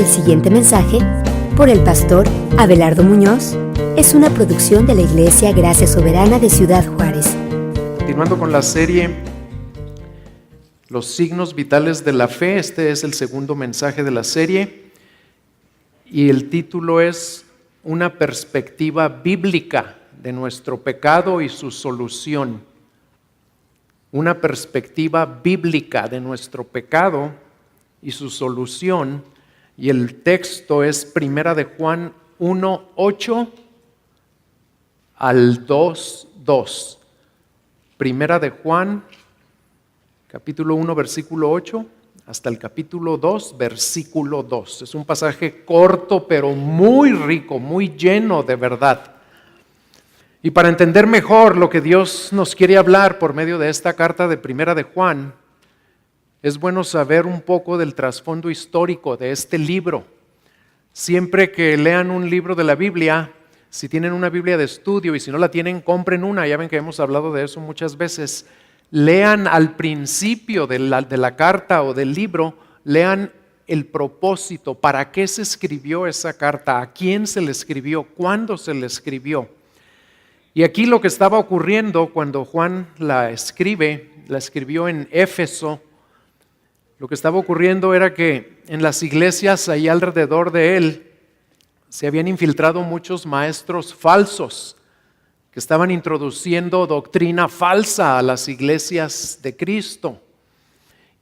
El siguiente mensaje, por el pastor Abelardo Muñoz, es una producción de la Iglesia Gracia Soberana de Ciudad Juárez. Continuando con la serie Los signos vitales de la fe, este es el segundo mensaje de la serie y el título es Una perspectiva bíblica de nuestro pecado y su solución. Una perspectiva bíblica de nuestro pecado y su solución. Y el texto es Primera de Juan 1:8 al 2:2. Primera de Juan, capítulo 1, versículo 8, hasta el capítulo 2, versículo 2. Es un pasaje corto, pero muy rico, muy lleno de verdad. Y para entender mejor lo que Dios nos quiere hablar por medio de esta carta de Primera de Juan, es bueno saber un poco del trasfondo histórico de este libro. Siempre que lean un libro de la Biblia, si tienen una Biblia de estudio y si no la tienen, compren una. Ya ven que hemos hablado de eso muchas veces. Lean al principio de la carta o del libro, lean el propósito, para qué se escribió esa carta, a quién se le escribió, cuándo se le escribió. Y aquí lo que estaba ocurriendo cuando Juan la escribió en Éfeso. Lo que estaba ocurriendo era que en las iglesias ahí alrededor de él se habían infiltrado muchos maestros falsos que estaban introduciendo doctrina falsa a las iglesias de Cristo.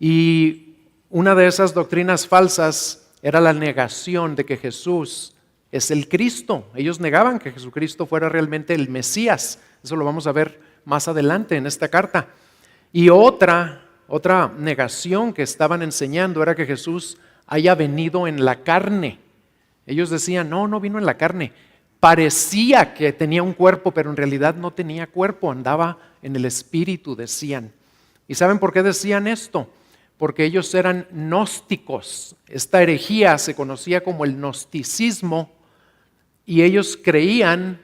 Y una de esas doctrinas falsas era la negación de que Jesús es el Cristo. Ellos negaban que Jesucristo fuera realmente el Mesías. Eso lo vamos a ver más adelante en esta carta. Y otra negación que estaban enseñando era que Jesús haya venido en la carne. Ellos decían, no vino en la carne. Parecía que tenía un cuerpo, pero en realidad no tenía cuerpo, andaba en el espíritu, decían. ¿Y saben por qué decían esto? Porque ellos eran gnósticos. Esta herejía se conocía como el gnosticismo y ellos creían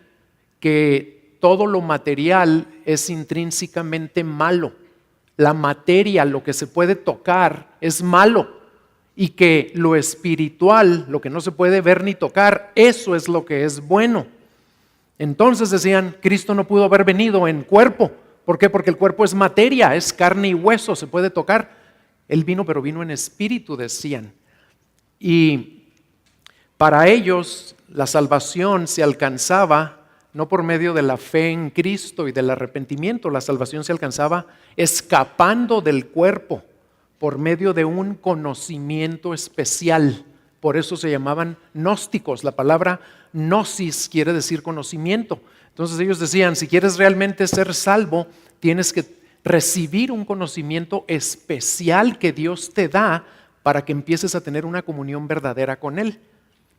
que todo lo material es intrínsecamente malo. La materia, lo que se puede tocar, es malo, y que lo espiritual, lo que no se puede ver ni tocar, eso es lo que es bueno. Entonces decían, Cristo no pudo haber venido en cuerpo. ¿Por qué? Porque el cuerpo es materia, es carne y hueso, se puede tocar. Él vino, pero vino en espíritu, decían. Y para ellos la salvación se alcanzaba no por medio de la fe en Cristo y del arrepentimiento. La salvación se alcanzaba escapando del cuerpo por medio de un conocimiento especial. Por eso se llamaban gnósticos. La palabra gnosis quiere decir conocimiento. Entonces ellos decían, si quieres realmente ser salvo, tienes que recibir un conocimiento especial que Dios te da para que empieces a tener una comunión verdadera con Él.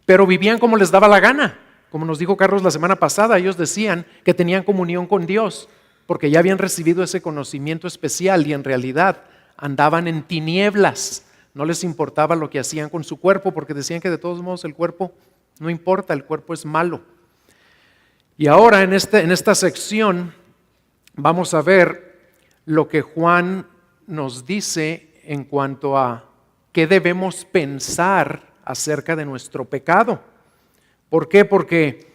Pero vivían como les daba la gana. Como nos dijo Carlos la semana pasada, ellos decían que tenían comunión con Dios porque ya habían recibido ese conocimiento especial y en realidad andaban en tinieblas. No les importaba lo que hacían con su cuerpo porque decían que de todos modos el cuerpo no importa, el cuerpo es malo. Y ahora en esta sección vamos a ver lo que Juan nos dice en cuanto a qué debemos pensar acerca de nuestro pecado. ¿Por qué? Porque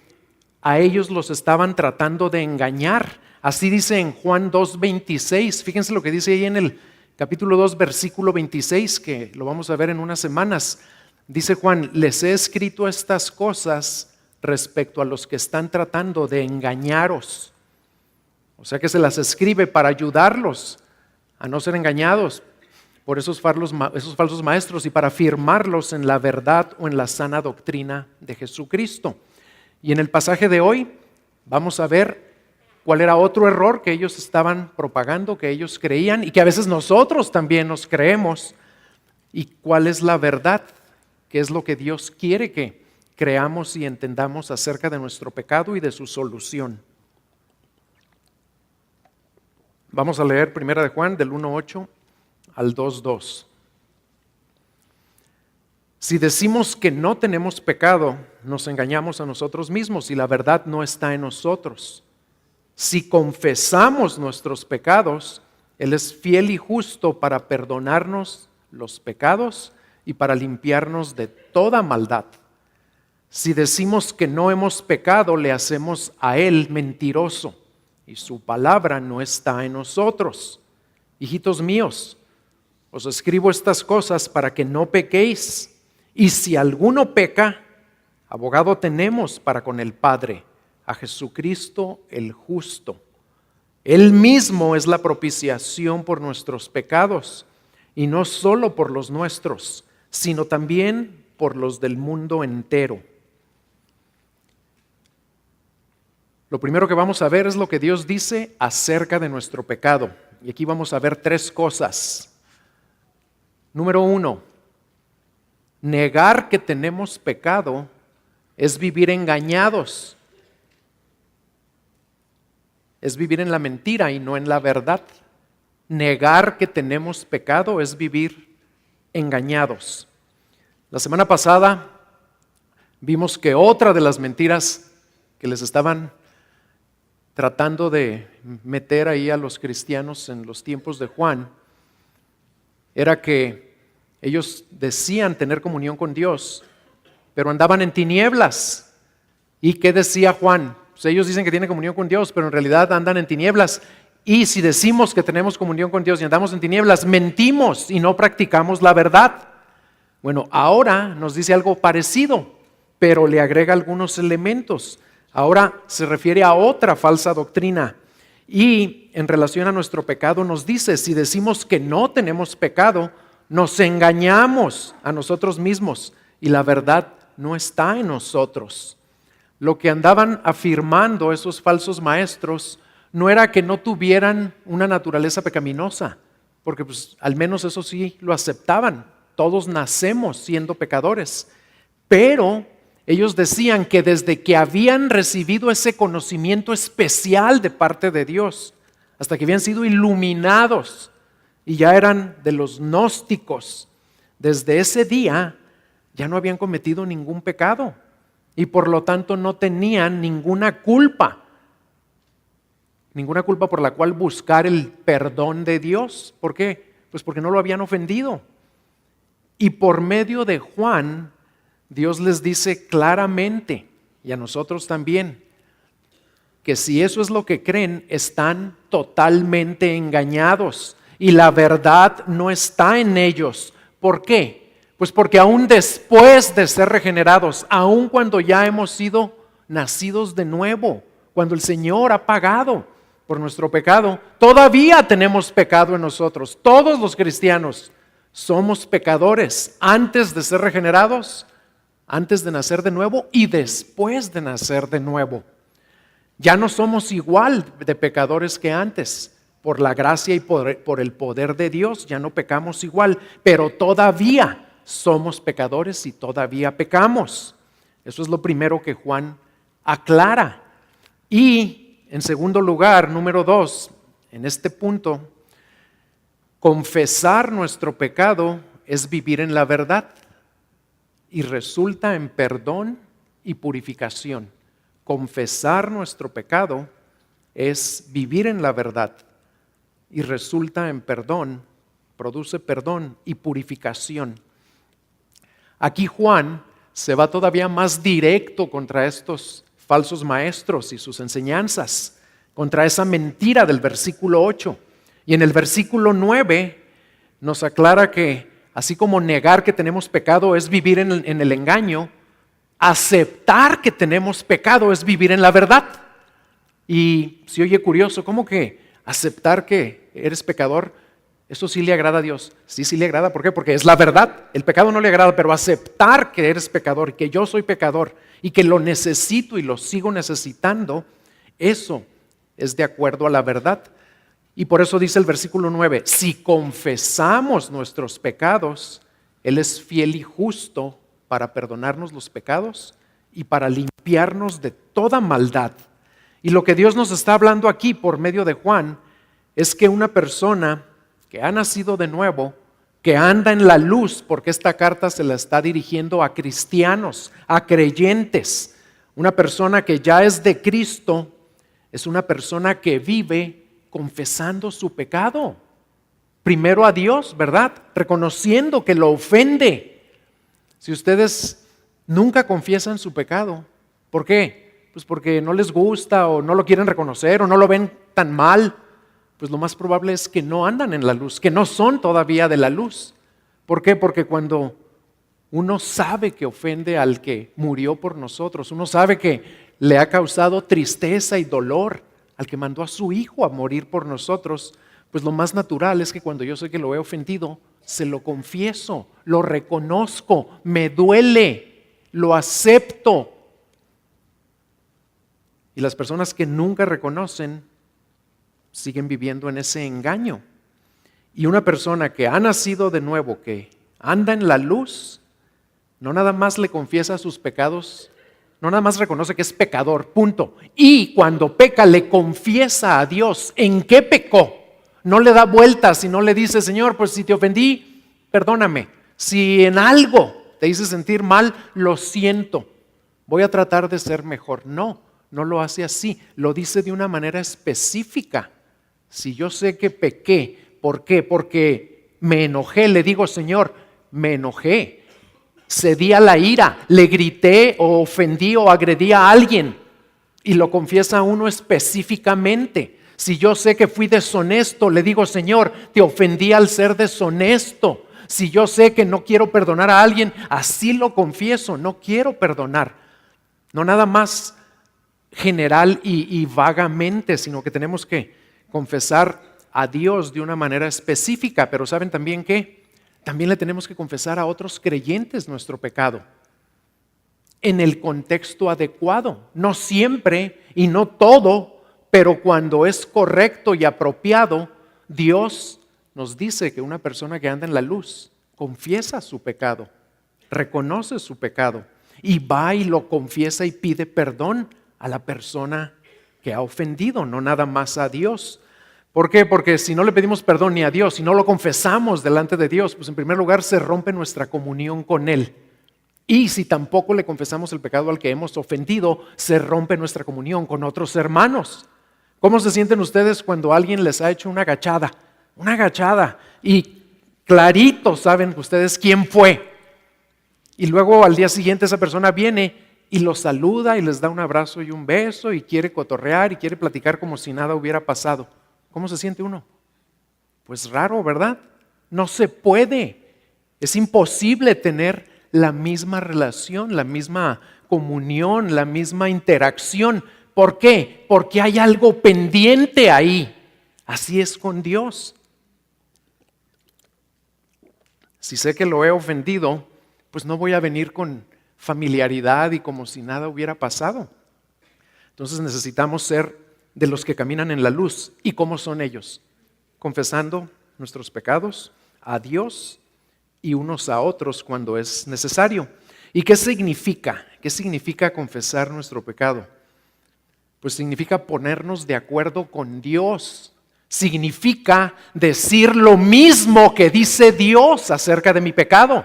a ellos los estaban tratando de engañar. Así dice en Juan 2:26. Fíjense lo que dice ahí en el capítulo 2, versículo 26, que lo vamos a ver en unas semanas. Dice Juan, les he escrito estas cosas respecto a los que están tratando de engañaros. O sea que se las escribe para ayudarlos a no ser engañados por esos falsos maestros y para afirmarlos en la verdad o en la sana doctrina de Jesucristo. Y en el pasaje de hoy vamos a ver cuál era otro error que ellos estaban propagando, que ellos creían y que a veces nosotros también nos creemos, y cuál es la verdad, qué es lo que Dios quiere que creamos y entendamos acerca de nuestro pecado y de su solución. Vamos a leer Primera de Juan del 1:8 al 2:2. Si decimos que no tenemos pecado, nos engañamos a nosotros mismos y la verdad no está en nosotros. Si confesamos nuestros pecados, Él es fiel y justo para perdonarnos los pecados y para limpiarnos de toda maldad. Si decimos que no hemos pecado, le hacemos a Él mentiroso y su palabra no está en nosotros. Hijitos míos, os escribo estas cosas para que no pequéis. Y si alguno peca, abogado tenemos para con el Padre, a Jesucristo el justo. Él mismo es la propiciación por nuestros pecados, y no solo por los nuestros, sino también por los del mundo entero. Lo primero que vamos a ver es lo que Dios dice acerca de nuestro pecado. Y aquí vamos a ver 3 cosas. Número 1, negar que tenemos pecado es vivir engañados. Es vivir en la mentira y no en la verdad. Negar que tenemos pecado es vivir engañados. La semana pasada vimos que otra de las mentiras que les estaban tratando de meter ahí a los cristianos en los tiempos de Juan era que ellos decían tener comunión con Dios, pero andaban en tinieblas. ¿Y qué decía Juan? Pues ellos dicen que tienen comunión con Dios, pero en realidad andan en tinieblas. Y si decimos que tenemos comunión con Dios y andamos en tinieblas, mentimos y no practicamos la verdad. Bueno, ahora nos dice algo parecido, pero le agrega algunos elementos. Ahora se refiere a otra falsa doctrina y en relación a nuestro pecado nos dice, si decimos que no tenemos pecado, nos engañamos a nosotros mismos y la verdad no está en nosotros. Lo que andaban afirmando esos falsos maestros no era que no tuvieran una naturaleza pecaminosa, porque pues al menos eso sí lo aceptaban, todos nacemos siendo pecadores, pero ellos decían que desde que habían recibido ese conocimiento especial de parte de Dios, hasta que habían sido iluminados y ya eran de los gnósticos, desde ese día ya no habían cometido ningún pecado y por lo tanto no tenían ninguna culpa por la cual buscar el perdón de Dios. ¿Por qué? Pues porque no lo habían ofendido. Y por medio de Juan, Dios les dice claramente, y a nosotros también, que si eso es lo que creen, están totalmente engañados y la verdad no está en ellos. ¿Por qué? Pues porque aún después de ser regenerados, aún cuando ya hemos sido nacidos de nuevo, cuando el Señor ha pagado por nuestro pecado, todavía tenemos pecado en nosotros. Todos los cristianos somos pecadores antes de ser regenerados, antes de nacer de nuevo y después de nacer de nuevo. Ya no somos igual de pecadores que antes. Por la gracia y por el poder de Dios ya no pecamos igual, pero todavía somos pecadores y todavía pecamos. Eso es lo primero que Juan aclara. Y en segundo lugar, número 2, en este punto, confesar nuestro pecado es vivir en la verdad y resulta en perdón y purificación. Confesar nuestro pecado es vivir en la verdad y resulta en perdón, produce perdón y purificación. Aquí Juan se va todavía más directo contra estos falsos maestros y sus enseñanzas, contra esa mentira del versículo 8. Y en el versículo 9 nos aclara que así como negar que tenemos pecado es vivir en el engaño, aceptar que tenemos pecado es vivir en la verdad. Y si oye curioso, ¿cómo que aceptar que eres pecador? ¿Eso sí le agrada a Dios? Sí le agrada. ¿Por qué? Porque es la verdad. El pecado no le agrada, pero aceptar que eres pecador y que yo soy pecador y que lo necesito y lo sigo necesitando, eso es de acuerdo a la verdad. Y por eso dice el versículo 9, si confesamos nuestros pecados, Él es fiel y justo para perdonarnos los pecados y para limpiarnos de toda maldad. Y lo que Dios nos está hablando aquí por medio de Juan es que una persona que ha nacido de nuevo, que anda en la luz, porque esta carta se la está dirigiendo a cristianos, a creyentes, una persona que ya es de Cristo, es una persona que vive confesando su pecado. Primero a Dios, ¿verdad? Reconociendo que lo ofende Si ustedes nunca confiesan su pecado, ¿por qué? Pues porque no les gusta o no lo quieren reconocer o no lo ven tan mal, pues lo más probable es que no andan en la luz, que no son todavía de la luz. ¿Por qué? Porque cuando uno sabe que ofende al que murió por nosotros, uno sabe que le ha causado tristeza y dolor al que mandó a su hijo a morir por nosotros, pues lo más natural es que cuando yo sé que lo he ofendido, se lo confieso, lo reconozco, me duele, lo acepto. Y las personas que nunca reconocen siguen viviendo en ese engaño. Y una persona que ha nacido de nuevo, que anda en la luz, no nada más le confiesa sus pecados, no nada más reconoce que es pecador, punto. Y cuando peca le confiesa a Dios en qué pecó. No le da vueltas y no le dice, Señor, pues si te ofendí, perdóname. Si en algo te hice sentir mal, lo siento. Voy a tratar de ser mejor. No lo hace así. Lo dice de una manera específica. Si yo sé que pequé, ¿por qué? Porque me enojé, le digo, Señor, me enojé. Cedí a la ira, le grité o ofendí o agredí a alguien. Y lo confiesa uno específicamente. Si yo sé que fui deshonesto, le digo, Señor, te ofendí al ser deshonesto. Si yo sé que no quiero perdonar a alguien, así lo confieso, no quiero perdonar. No nada más general y vagamente, sino que tenemos que confesar a Dios de una manera específica. Pero ¿saben también qué? También le tenemos que confesar a otros creyentes nuestro pecado en el contexto adecuado. No siempre y no todo, pero cuando es correcto y apropiado, Dios nos dice que una persona que anda en la luz confiesa su pecado, reconoce su pecado y va y lo confiesa y pide perdón a la persona que ha ofendido, no nada más a Dios. ¿Por qué? Porque si no le pedimos perdón ni a Dios, si no lo confesamos delante de Dios, pues en primer lugar se rompe nuestra comunión con Él. Y si tampoco le confesamos el pecado al que hemos ofendido, se rompe nuestra comunión con otros hermanos. ¿Cómo se sienten ustedes cuando alguien les ha hecho una agachada? Una agachada y clarito saben ustedes quién fue. Y luego al día siguiente esa persona viene y los saluda y les da un abrazo y un beso y quiere cotorrear y quiere platicar como si nada hubiera pasado. ¿Cómo se siente uno? Pues raro, ¿verdad? No se puede. Es imposible tener la misma relación, la misma comunión, la misma interacción. ¿Por qué? Porque hay algo pendiente ahí. Así es con Dios. Si sé que lo he ofendido, pues no voy a venir con familiaridad y como si nada hubiera pasado. Entonces necesitamos ser de los que caminan en la luz. ¿Y cómo son ellos? Confesando nuestros pecados a Dios y unos a otros cuando es necesario. ¿Y qué significa? ¿Qué significa confesar nuestro pecado? Pues significa ponernos de acuerdo con Dios. Significa decir lo mismo que dice Dios acerca de mi pecado.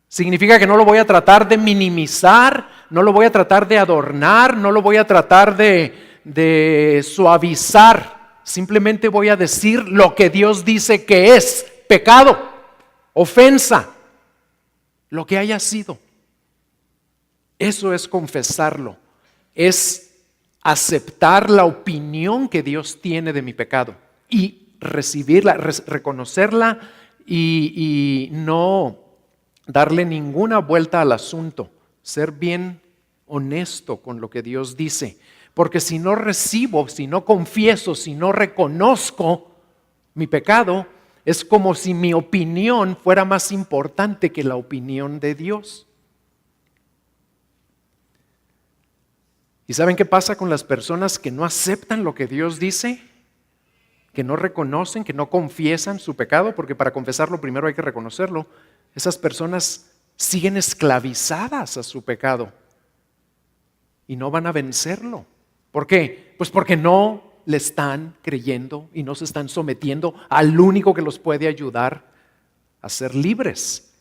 Significa que no lo voy a tratar de minimizar, no lo voy a tratar de adornar, no lo voy a tratar de suavizar. Simplemente voy a decir lo que Dios dice que es pecado, ofensa, lo que haya sido. Eso es confesarlo, es aceptar la opinión que Dios tiene de mi pecado y recibirla, reconocerla y no darle ninguna vuelta al asunto, ser bien honesto con lo que Dios dice. Porque si no recibo, si no confieso, si no reconozco mi pecado, es como si mi opinión fuera más importante que la opinión de Dios. ¿Y saben qué pasa con las personas que no aceptan lo que Dios dice? Que no reconocen, que no confiesan su pecado, porque para confesarlo primero hay que reconocerlo. Esas personas siguen esclavizadas a su pecado y no van a vencerlo. ¿Por qué? Pues porque no le están creyendo y no se están sometiendo al único que los puede ayudar a ser libres.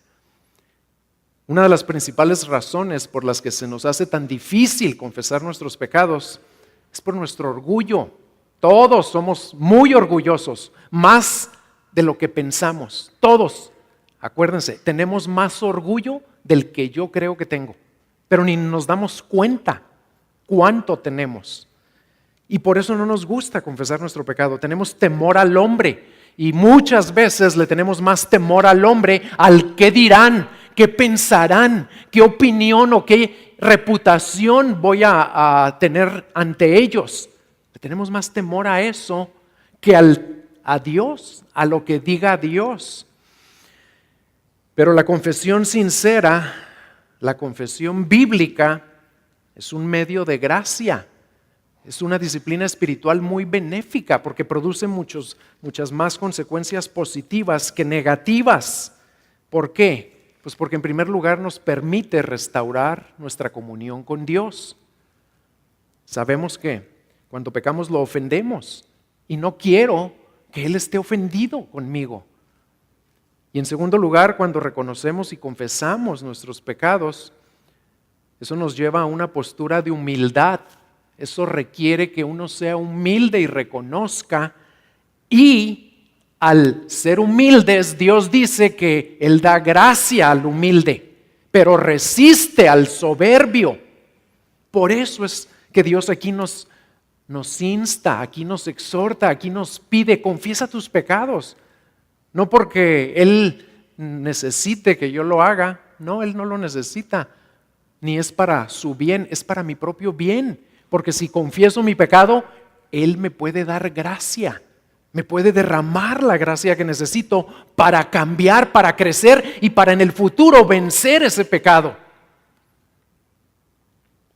Una de las principales razones por las que se nos hace tan difícil confesar nuestros pecados es por nuestro orgullo. Todos somos muy orgullosos, más de lo que pensamos. Todos. Acuérdense, tenemos más orgullo del que yo creo que tengo, pero ni nos damos cuenta cuánto tenemos. Y por eso no nos gusta confesar nuestro pecado. Tenemos temor al hombre y muchas veces le tenemos más temor al hombre, al qué dirán, qué pensarán, qué opinión o qué reputación voy a tener ante ellos. Le tenemos más temor a eso que a Dios, a lo que diga Dios. Pero la confesión sincera, la confesión bíblica, es un medio de gracia. Es una disciplina espiritual muy benéfica porque produce muchas más consecuencias positivas que negativas. ¿Por qué? Pues porque en primer lugar nos permite restaurar nuestra comunión con Dios. Sabemos que cuando pecamos lo ofendemos y no quiero que Él esté ofendido conmigo. Y en segundo lugar, cuando reconocemos y confesamos nuestros pecados, eso nos lleva a una postura de humildad. Eso requiere que uno sea humilde y reconozca. Y al ser humildes, Dios dice que Él da gracia al humilde, pero resiste al soberbio. Por eso es que Dios aquí nos insta, aquí nos exhorta, aquí nos pide, confiesa tus pecados. No porque Él necesite que yo lo haga, no, Él no lo necesita, ni es para su bien, es para mi propio bien. Porque si confieso mi pecado, Él me puede dar gracia, me puede derramar la gracia que necesito para cambiar, para crecer y para en el futuro vencer ese pecado.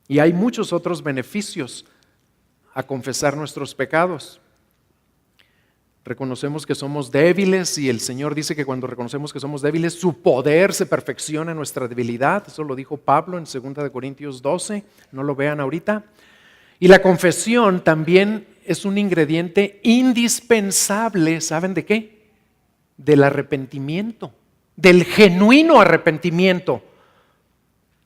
Y hay muchos otros beneficios a confesar nuestros pecados. Reconocemos que somos débiles y el Señor dice que cuando reconocemos que somos débiles, su poder se perfecciona en nuestra debilidad. Eso lo dijo Pablo en 2 Corintios 12, no lo vean ahorita. Y la confesión también es un ingrediente indispensable, ¿saben de qué? Del arrepentimiento, del genuino arrepentimiento.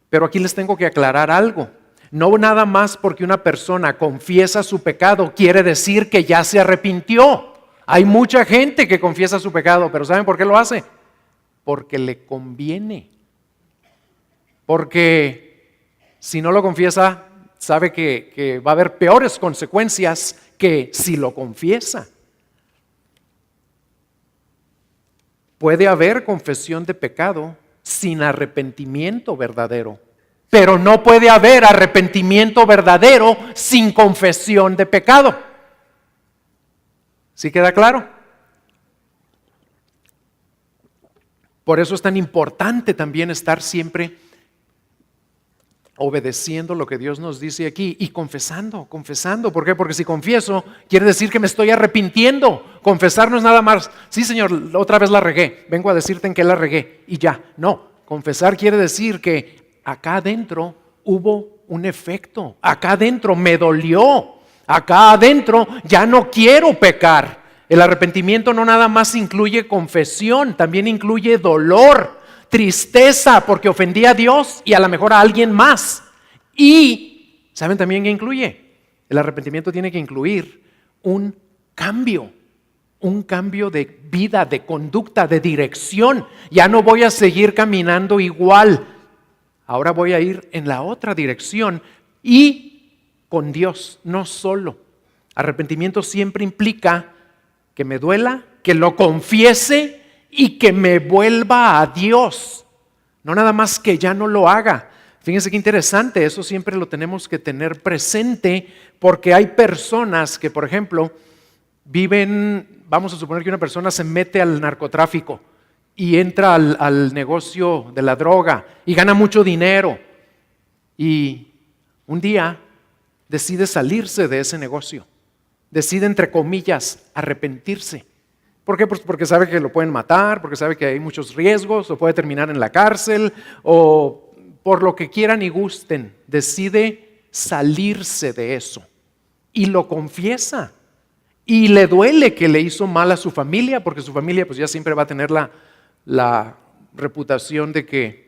Pero aquí les tengo que aclarar algo. No nada más porque una persona confiesa su pecado quiere decir que ya se arrepintió. Hay mucha gente que confiesa su pecado, pero ¿saben por qué lo hace? Porque le conviene. Porque si no lo confiesa, sabe que va a haber peores consecuencias que si lo confiesa. Puede haber confesión de pecado sin arrepentimiento verdadero, pero no puede haber arrepentimiento verdadero sin confesión de pecado. ¿Sí queda claro? Por eso es tan importante también estar siempre obedeciendo lo que Dios nos dice aquí y confesando. ¿Por qué? Porque si confieso, quiere decir que me estoy arrepintiendo. Confesar no es nada más, sí Señor, otra vez la regué, vengo a decirte en qué la regué y ya. No, confesar quiere decir que acá adentro hubo un efecto, acá adentro me dolió, acá adentro ya no quiero pecar. El arrepentimiento no nada más incluye confesión, también incluye dolor, tristeza porque ofendí a Dios y a lo mejor a alguien más. Y, ¿saben también qué incluye? El arrepentimiento tiene que incluir un cambio de vida, de conducta, de dirección. Ya no voy a seguir caminando igual, ahora voy a ir en la otra dirección y con Dios, no solo. Arrepentimiento siempre implica que me duela, que lo confiese y que me vuelva a Dios. No nada más que ya no lo haga. Fíjense qué interesante, eso siempre lo tenemos que tener presente porque hay personas que, por ejemplo, viven, vamos a suponer que una persona se mete al narcotráfico y entra al negocio de la droga y gana mucho dinero y un día decide salirse de ese negocio, decide entre comillas arrepentirse. ¿Por qué? Pues porque sabe que lo pueden matar, porque sabe que hay muchos riesgos, o puede terminar en la cárcel, o por lo que quieran y gusten, decide salirse de eso y lo confiesa. Y le duele que le hizo mal a su familia, porque su familia pues ya siempre va a tener la reputación de que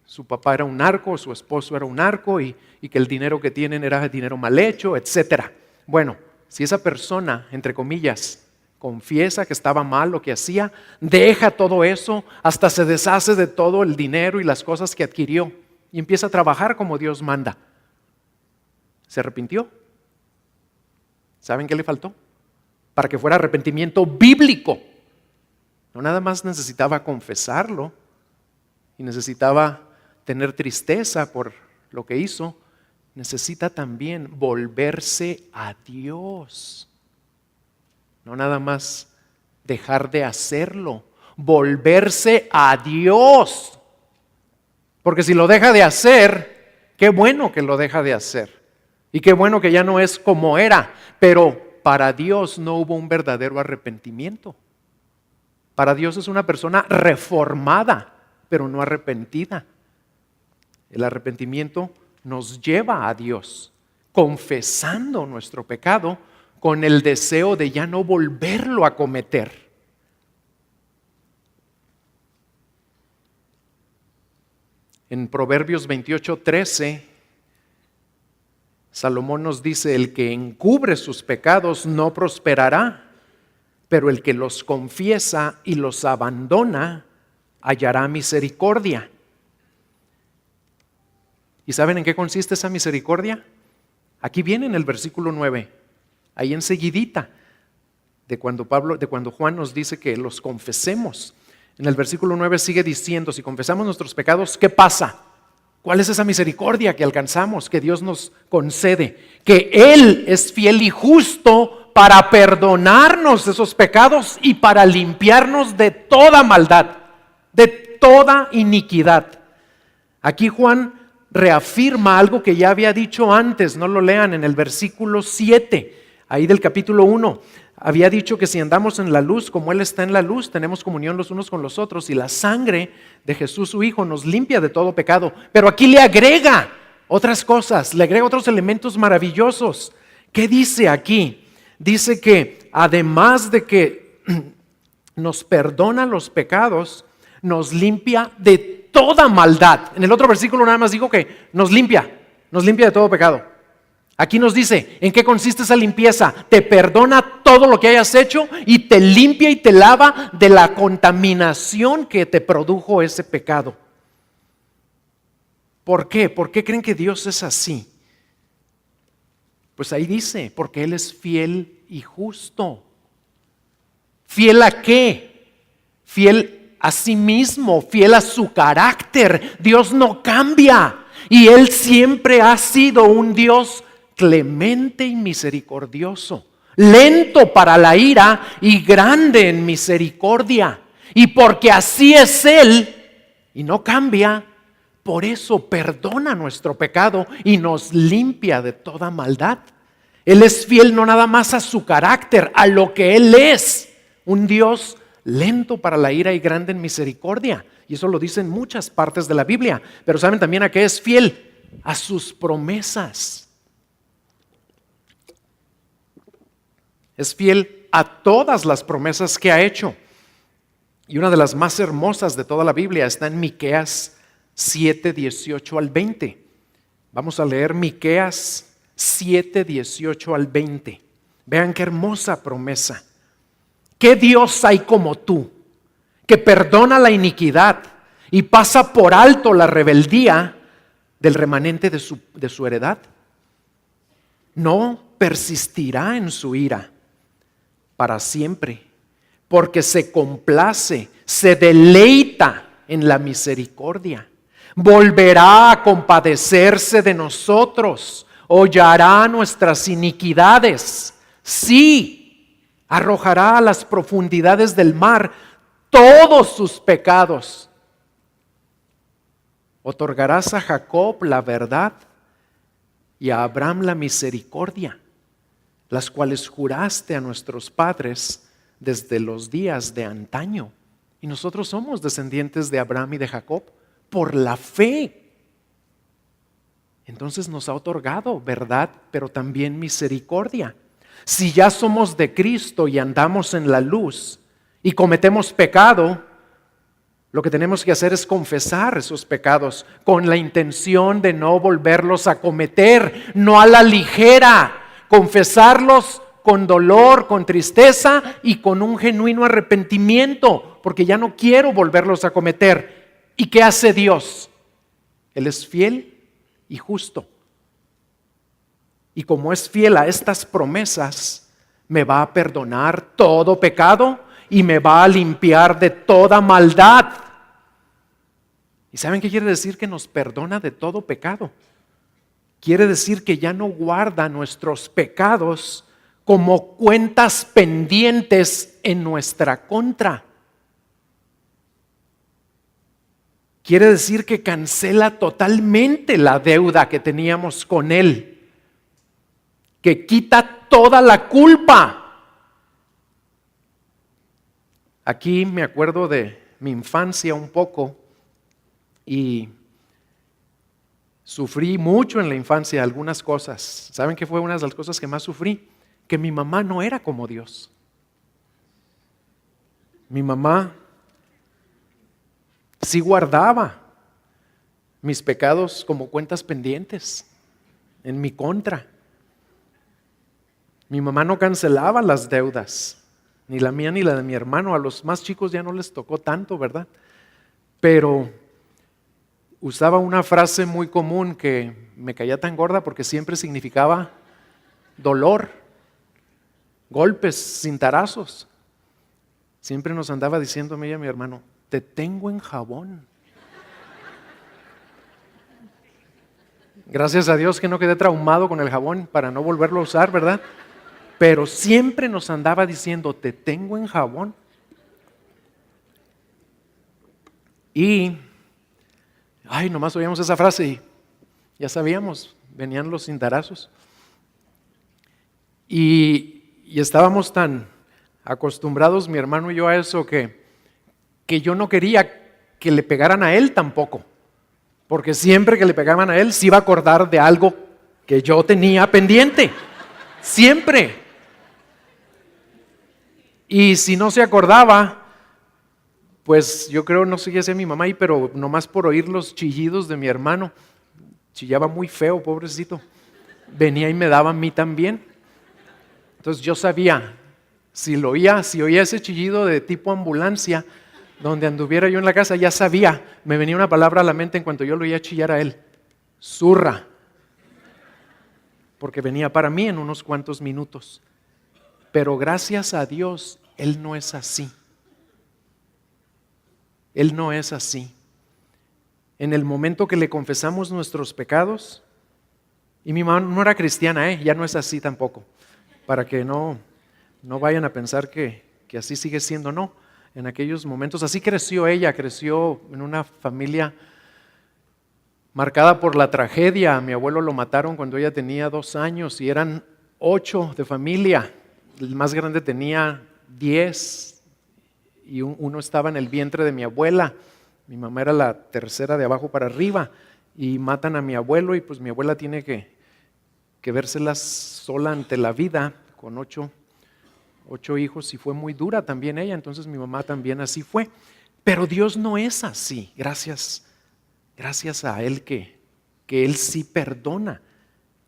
su papá era un narco, su esposo era un narco y que el dinero que tienen era dinero mal hecho, etc. Bueno, si esa persona, entre comillas, confiesa que estaba mal lo que hacía, deja todo eso, hasta se deshace de todo el dinero y las cosas que adquirió y empieza a trabajar como Dios manda. ¿Se arrepintió? ¿Saben qué le faltó? Para que fuera arrepentimiento bíblico. No nada más necesitaba confesarlo y necesitaba tener tristeza por lo que hizo, necesita también volverse a Dios. No nada más dejar de hacerlo, volverse a Dios. Porque si lo deja de hacer, qué bueno que lo deja de hacer. Y qué bueno que ya no es como era. Pero para Dios no hubo un verdadero arrepentimiento. Para Dios es una persona reformada, pero no arrepentida. El arrepentimiento nos lleva a Dios, confesando nuestro pecado con el deseo de ya no volverlo a cometer. En Proverbios 28:13, Salomón nos dice: el que encubre sus pecados no prosperará, pero el que los confiesa y los abandona hallará misericordia. ¿Y saben en qué consiste esa misericordia? Aquí viene en el versículo 9, ahí enseguidita de cuando Juan nos dice que los confesemos. En el versículo 9 sigue diciendo: si confesamos nuestros pecados, ¿qué pasa? ¿Cuál es esa misericordia que alcanzamos, que Dios nos concede? Que Él es fiel y justo para perdonarnos esos pecados y para limpiarnos de toda maldad, de toda iniquidad. Aquí Juan reafirma algo que ya había dicho antes, no lo lean, en el versículo 7, ahí del capítulo 1. Había dicho que si andamos en la luz como Él está en la luz, tenemos comunión los unos con los otros y la sangre de Jesús su Hijo nos limpia de todo pecado. Pero aquí le agrega otras cosas, le agrega otros elementos maravillosos. ¿Qué dice aquí? Dice que además de que nos perdona los pecados, nos limpia de toda maldad. En el otro versículo nada más digo que nos limpia de todo pecado. Aquí nos dice en qué consiste esa limpieza. Te perdona todo lo que hayas hecho y te limpia y te lava de la contaminación que te produjo ese pecado. ¿Por qué? ¿Por qué creen que Dios es así? Pues ahí dice, porque Él es fiel y justo. ¿Fiel a qué? Fiel a sí mismo, fiel a su carácter. Dios no cambia y Él siempre ha sido un Dios clemente y misericordioso, lento para la ira y grande en misericordia. Y porque así es Él y no cambia, por eso perdona nuestro pecado y nos limpia de toda maldad. Él es fiel no nada más a su carácter, a lo que Él es, un Dios lento para la ira y grande en misericordia. Y eso lo dicen muchas partes de la Biblia. Pero ¿saben también a qué es fiel? A sus promesas. Es fiel a todas las promesas que ha hecho. Y una de las más hermosas de toda la Biblia está en Miqueas 7, 18 al 20. Vamos a leer Miqueas 7, 18 al 20. Vean qué hermosa promesa. ¿Qué Dios hay como tú, que perdona la iniquidad y pasa por alto la rebeldía del remanente de su heredad? No persistirá en su ira para siempre, porque se complace, se deleita en la misericordia. Volverá a compadecerse de nosotros, hollará nuestras iniquidades. Sí, arrojará a las profundidades del mar todos sus pecados. Otorgarás a Jacob la verdad y a Abraham la misericordia, las cuales juraste a nuestros padres desde los días de antaño. Y nosotros somos descendientes de Abraham y de Jacob por la fe. Entonces nos ha otorgado verdad, pero también misericordia. Si ya somos de Cristo y andamos en la luz y cometemos pecado, lo que tenemos que hacer es confesar esos pecados con la intención de no volverlos a cometer, no a la ligera. Confesarlos con dolor, con tristeza y con un genuino arrepentimiento, porque ya no quiero volverlos a cometer. ¿Y qué hace Dios? Él es fiel y justo. Y como es fiel a estas promesas, me va a perdonar todo pecado y me va a limpiar de toda maldad. ¿Y saben qué quiere decir que nos perdona de todo pecado? Quiere decir que ya no guarda nuestros pecados como cuentas pendientes en nuestra contra. Quiere decir que cancela totalmente la deuda que teníamos con Él, que quita toda la culpa. Aquí me acuerdo de mi infancia un poco y sufrí mucho en la infancia algunas cosas. ¿Saben qué fue una de las cosas que más sufrí? Que mi mamá no era como Dios. Mi mamá sí guardaba mis pecados como cuentas pendientes en mi contra. Mi mamá no cancelaba las deudas, ni la mía ni la de mi hermano. A los más chicos ya no les tocó tanto, ¿verdad? Pero usaba una frase muy común que me caía tan gorda porque siempre significaba dolor, golpes, cintarazos. Siempre nos andaba diciendo a mí y a mi hermano, te tengo en jabón. Gracias a Dios que no quedé traumado con el jabón para no volverlo a usar, ¿verdad? Pero siempre nos andaba diciendo, te tengo en jabón. Y, nomás oíamos esa frase y ya sabíamos, venían los cintarazos. Y estábamos tan acostumbrados, mi hermano y yo, a eso que yo no quería que le pegaran a él tampoco. Porque siempre que le pegaban a él, se iba a acordar de algo que yo tenía pendiente. Siempre. Y si no se acordaba, pues yo creo, no sé qué hacía mi mamá ahí, pero nomás por oír los chillidos de mi hermano, chillaba muy feo, pobrecito, venía y me daba a mí también. Entonces yo sabía, si oía ese chillido de tipo ambulancia, donde anduviera yo en la casa, ya sabía, me venía una palabra a la mente en cuanto yo lo oía chillar a él, zurra, porque venía para mí en unos cuantos minutos. Pero gracias a Dios, Él no es así. Él no es así. En el momento que le confesamos nuestros pecados, y mi mamá no era cristiana, ya no es así tampoco, para que no vayan a pensar que así sigue siendo, no. En aquellos momentos, así creció ella, creció en una familia marcada por la tragedia. A mi abuelo lo mataron cuando ella tenía 2 años y eran 8 de familia. El más grande tenía 10 y uno estaba en el vientre de mi abuela. Mi mamá era la tercera de abajo para arriba y matan a mi abuelo y pues mi abuela tiene que vérselas sola ante la vida con 8 hijos y fue muy dura también ella, entonces mi mamá también así fue. Pero Dios no es así, gracias a Él que Él sí perdona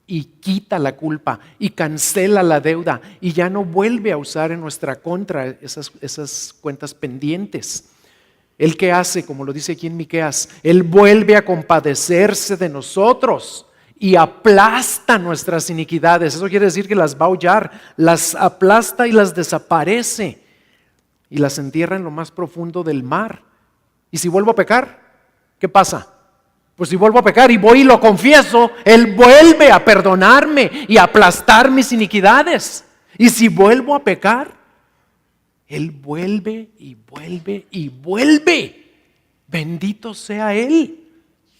y quita la culpa y cancela la deuda y ya no vuelve a usar en nuestra contra esas cuentas pendientes. Él que hace, como lo dice aquí en Miqueas, Él vuelve a compadecerse de nosotros y aplasta nuestras iniquidades. Eso quiere decir que las va a hollar, las aplasta y las desaparece y las entierra en lo más profundo del mar. Y si vuelvo a pecar, ¿qué pasa? Pues si vuelvo a pecar y voy y lo confieso, Él vuelve a perdonarme y a aplastar mis iniquidades. Y si vuelvo a pecar, Él vuelve y vuelve y vuelve. Bendito sea Él.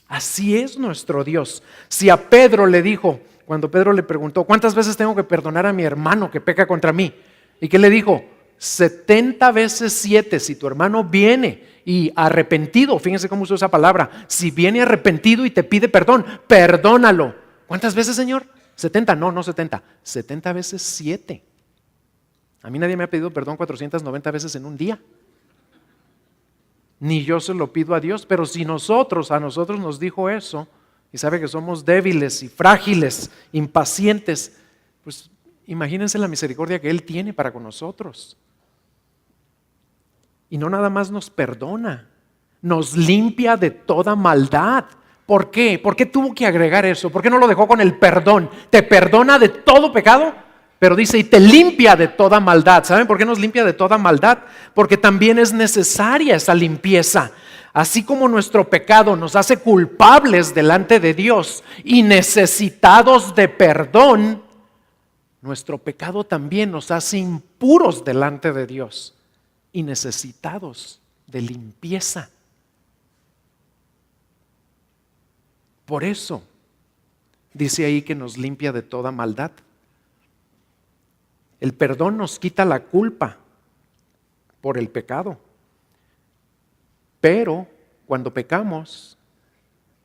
Así es nuestro Dios. Si a Pedro le dijo, cuando Pedro le preguntó, ¿cuántas veces tengo que perdonar a mi hermano que peca contra mí? ¿Y qué le dijo? 70 veces 7, si tu hermano viene y arrepentido, fíjense cómo usó esa palabra, si viene arrepentido y te pide perdón, perdónalo. ¿Cuántas veces, Señor? 70, no 70, 70 veces 7. A mí nadie me ha pedido perdón 490 veces en un día. Ni yo se lo pido a Dios, pero si a nosotros nos dijo eso, y sabe que somos débiles y frágiles, impacientes, pues Imagínense la misericordia que Él tiene para con nosotros. Y no nada más nos perdona, nos limpia de toda maldad. ¿Por qué? ¿Por qué tuvo que agregar eso? ¿Por qué no lo dejó con el perdón? Te perdona de todo pecado, pero dice, y te limpia de toda maldad. ¿Saben por qué nos limpia de toda maldad? Porque también es necesaria esa limpieza. Así como nuestro pecado nos hace culpables delante de Dios y necesitados de perdón, nuestro pecado también nos hace impuros delante de Dios y necesitados de limpieza. Por eso dice ahí que nos limpia de toda maldad. El perdón nos quita la culpa por el pecado. Pero cuando pecamos,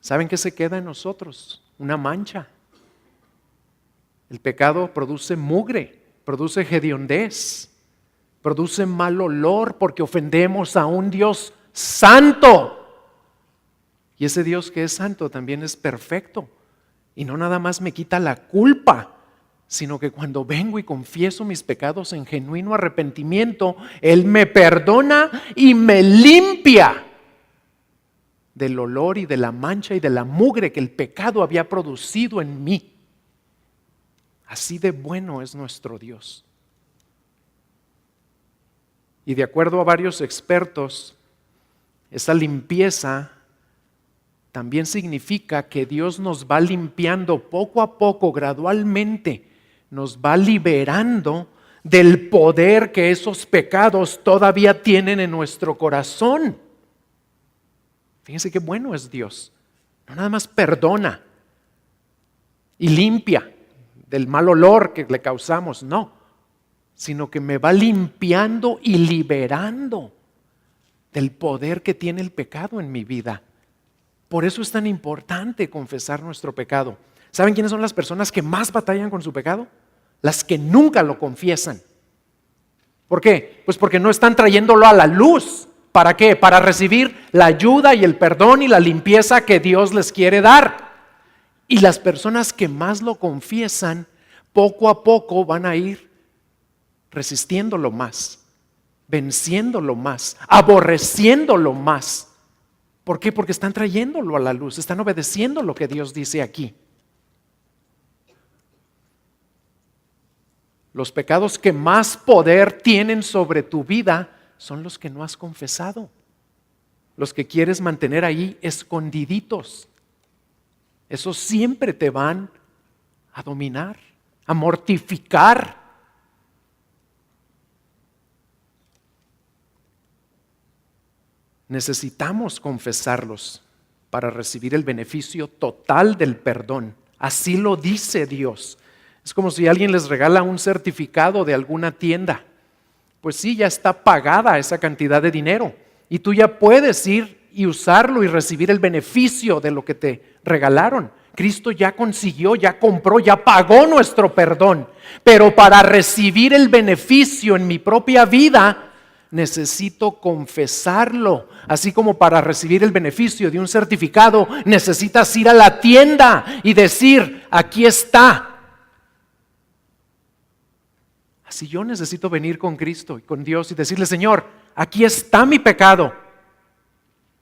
¿saben qué se queda en nosotros? Una mancha. El pecado produce mugre, produce hediondez, produce mal olor porque ofendemos a un Dios santo. Y ese Dios que es santo también es perfecto. Y no nada más me quita la culpa, sino que cuando vengo y confieso mis pecados en genuino arrepentimiento, Él me perdona y me limpia del olor y de la mancha y de la mugre que el pecado había producido en mí. Así de bueno es nuestro Dios. Y de acuerdo a varios expertos, esa limpieza también significa que Dios nos va limpiando poco a poco, gradualmente, nos va liberando del poder que esos pecados todavía tienen en nuestro corazón. Fíjense qué bueno es Dios. No nada más perdona y limpia del mal olor que le causamos, no, sino que me va limpiando y liberando del poder que tiene el pecado en mi vida. Por eso es tan importante confesar nuestro pecado. ¿Saben quiénes son las personas que más batallan con su pecado? Las que nunca lo confiesan. ¿Por qué? Pues porque no están trayéndolo a la luz. ¿Para qué? Para recibir la ayuda y el perdón y la limpieza que Dios les quiere dar. Y las personas que más lo confiesan, poco a poco van a ir resistiéndolo más, venciéndolo más, aborreciéndolo más. ¿Por qué? Porque están trayéndolo a la luz, están obedeciendo lo que Dios dice aquí. Los pecados que más poder tienen sobre tu vida son los que no has confesado, los que quieres mantener ahí escondiditos. Esos siempre te van a dominar, a mortificar. Necesitamos confesarlos para recibir el beneficio total del perdón. Así lo dice Dios. Es como si alguien les regala un certificado de alguna tienda. Pues sí, ya está pagada esa cantidad de dinero y tú ya puedes ir y usarlo y recibir el beneficio de lo que te regalaron. Cristo ya consiguió, ya compró, ya pagó nuestro perdón. Pero para recibir el beneficio en mi propia vida, necesito confesarlo. Así como para recibir el beneficio de un certificado, necesitas ir a la tienda y decir, aquí está. Así yo necesito venir con Cristo y con Dios y decirle, Señor, aquí está mi pecado.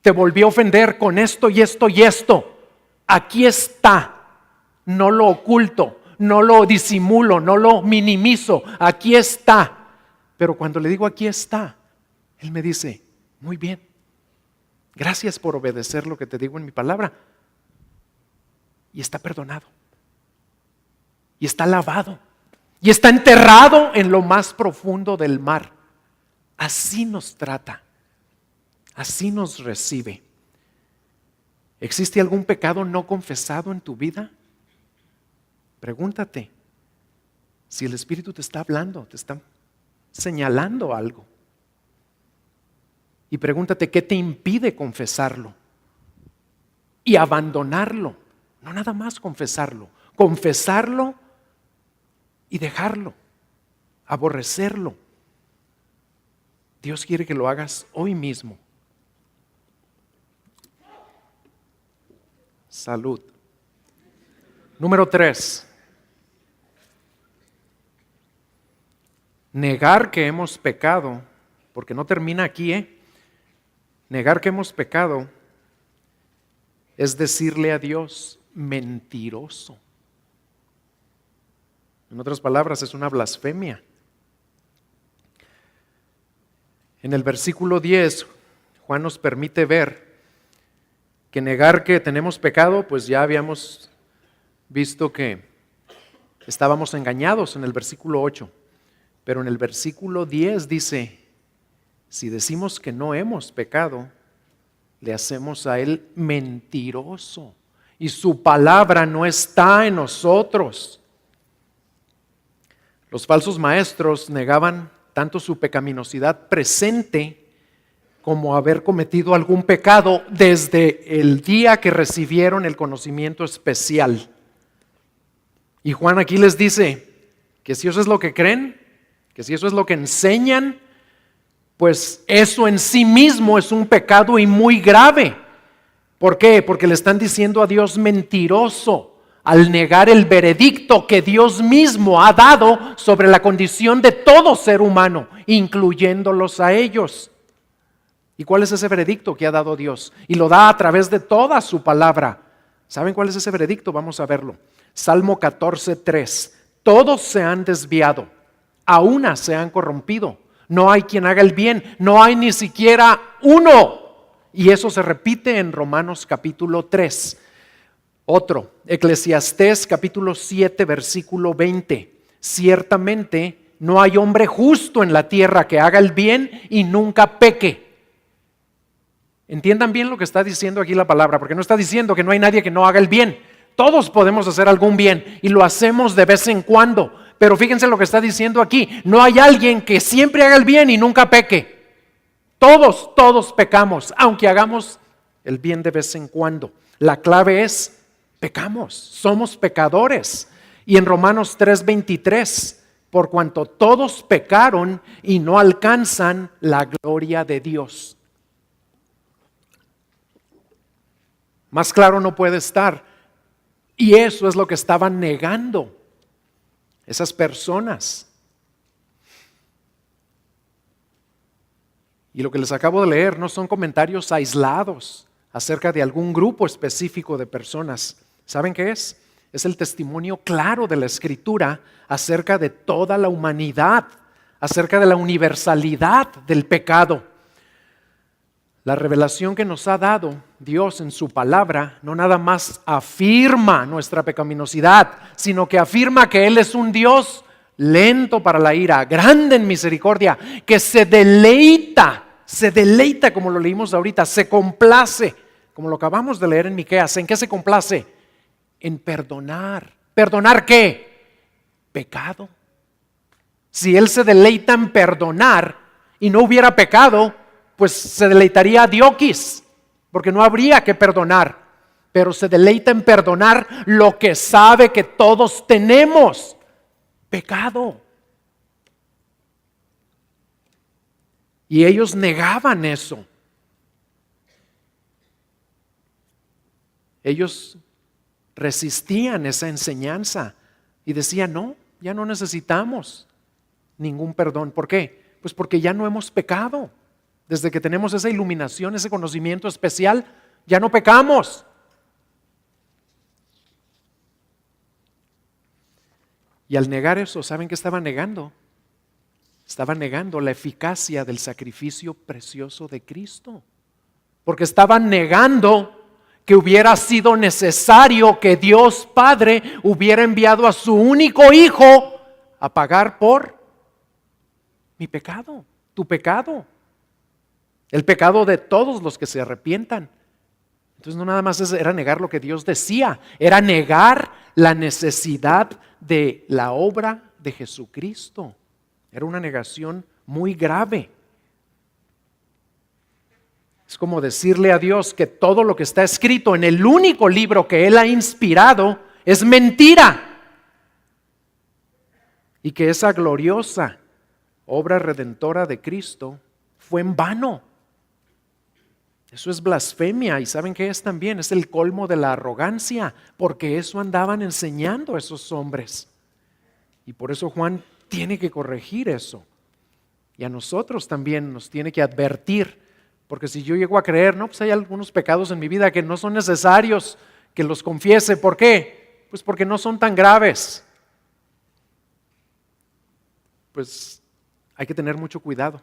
Te volví a ofender con esto y esto y esto. Aquí está. No lo oculto, no lo disimulo, no lo minimizo. Aquí está. Pero cuando le digo aquí está, Él me dice, muy bien, gracias por obedecer lo que te digo en mi palabra. Y está perdonado. Y está lavado. Y está enterrado en lo más profundo del mar. Así nos trata. Así nos recibe. ¿Existe algún pecado no confesado en tu vida? Pregúntate si el Espíritu te está hablando, te está señalando algo. Y pregúntate qué te impide confesarlo y abandonarlo. No nada más confesarlo y dejarlo, aborrecerlo. Dios quiere que lo hagas hoy mismo. Salud. Número 3. negar que hemos pecado, porque no termina aquí, negar que hemos pecado es decirle a Dios mentiroso. En otras palabras, es una blasfemia. En el versículo 10, Juan nos permite ver que negar que tenemos pecado, pues ya habíamos visto que estábamos engañados en el versículo 8. Pero en el versículo 10 dice, si decimos que no hemos pecado, le hacemos a Él mentiroso y su palabra no está en nosotros. Los falsos maestros negaban tanto su pecaminosidad presente como haber cometido algún pecado desde el día que recibieron el conocimiento especial. Y Juan aquí les dice que si eso es lo que creen, que si eso es lo que enseñan, pues eso en sí mismo es un pecado y muy grave. ¿Por qué? Porque le están diciendo a Dios mentiroso al negar el veredicto que Dios mismo ha dado sobre la condición de todo ser humano, incluyéndolos a ellos. ¿Y cuál es ese veredicto que ha dado Dios? Y lo da a través de toda su palabra. ¿Saben cuál es ese veredicto? Vamos a verlo. Salmo 14:3. Todos se han desviado, a una se han corrompido. No hay quien haga el bien, no hay ni siquiera uno. Y eso se repite en Romanos capítulo 3. Otro, Eclesiastés capítulo 7, versículo 20. Ciertamente no hay hombre justo en la tierra que haga el bien y nunca peque. Entiendan bien lo que está diciendo aquí la palabra, porque no está diciendo que no hay nadie que no haga el bien. Todos podemos hacer algún bien y lo hacemos de vez en cuando. Pero fíjense lo que está diciendo aquí. No hay alguien que siempre haga el bien y nunca peque. Todos pecamos, aunque hagamos el bien de vez en cuando. La clave es, pecamos, somos pecadores. Y en Romanos 3:23, por cuanto todos pecaron y no alcanzan la gloria de Dios. Más claro no puede estar. Y eso es lo que estaban negando esas personas. Y lo que les acabo de leer no son comentarios aislados acerca de algún grupo específico de personas. ¿Saben qué es? Es el testimonio claro de la Escritura acerca de toda la humanidad, acerca de la universalidad del pecado. La revelación que nos ha dado Dios en su palabra no nada más afirma nuestra pecaminosidad, sino que afirma que Él es un Dios lento para la ira, grande en misericordia, que se deleita como lo leímos ahorita, se complace, como lo acabamos de leer en Miqueas. ¿En qué se complace? En perdonar. ¿Perdonar qué? Pecado. Si Él se deleita en perdonar y no hubiera pecado, pues se deleitaría a Dioquis, porque no habría que perdonar. Pero se deleita en perdonar lo que sabe que todos tenemos: pecado. Y ellos negaban eso. Ellos resistían esa enseñanza y decían, no, ya no necesitamos ningún perdón. ¿Por qué? Pues porque ya no hemos pecado. Desde que tenemos esa iluminación, ese conocimiento especial, ya no pecamos. Y al negar eso, ¿saben qué estaban negando? Estaban negando la eficacia del sacrificio precioso de Cristo. Porque estaban negando que hubiera sido necesario que Dios Padre hubiera enviado a su único Hijo a pagar por mi pecado, tu pecado, el pecado de todos los que se arrepientan. Entonces no nada más era negar lo que Dios decía, era negar la necesidad de la obra de Jesucristo. Era una negación muy grave. Es como decirle a Dios que todo lo que está escrito en el único libro que Él ha inspirado es mentira. Y que esa gloriosa obra redentora de Cristo fue en vano. Eso es blasfemia. ¿Y saben qué es también? Es el colmo de la arrogancia, porque eso andaban enseñando esos hombres. Y por eso Juan tiene que corregir eso. Y a nosotros también nos tiene que advertir, porque si yo llego a creer, no, pues hay algunos pecados en mi vida que no son necesarios que los confiese. ¿Por qué? Pues porque no son tan graves. Pues hay que tener mucho cuidado.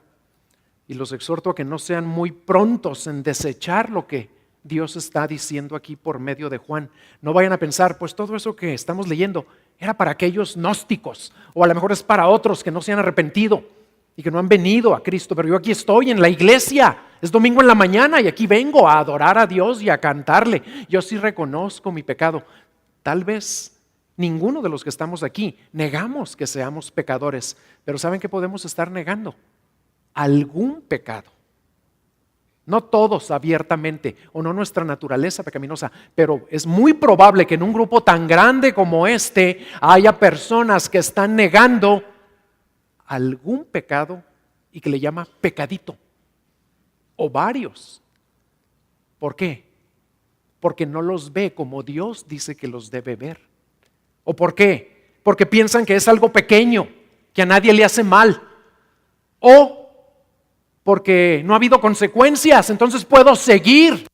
Y los exhorto a que no sean muy prontos en desechar lo que Dios está diciendo aquí por medio de Juan. No vayan a pensar, pues todo eso que estamos leyendo era para aquellos gnósticos, o a lo mejor es para otros que no se han arrepentido y que no han venido a Cristo, pero yo aquí estoy en la iglesia, es domingo en la mañana y aquí vengo a adorar a Dios y a cantarle. Yo sí reconozco mi pecado. Tal vez ninguno de los que estamos aquí negamos que seamos pecadores, pero ¿saben qué podemos estar negando? Algún pecado. No todos abiertamente, o no nuestra naturaleza pecaminosa, pero es muy probable que en un grupo tan grande como este haya personas que están negando algún pecado y que le llama pecadito, o varios. ¿Por qué? Porque no los ve como Dios dice que los debe ver. ¿O por qué? Porque piensan que es algo pequeño, que a nadie le hace mal. O porque no ha habido consecuencias, entonces puedo seguir.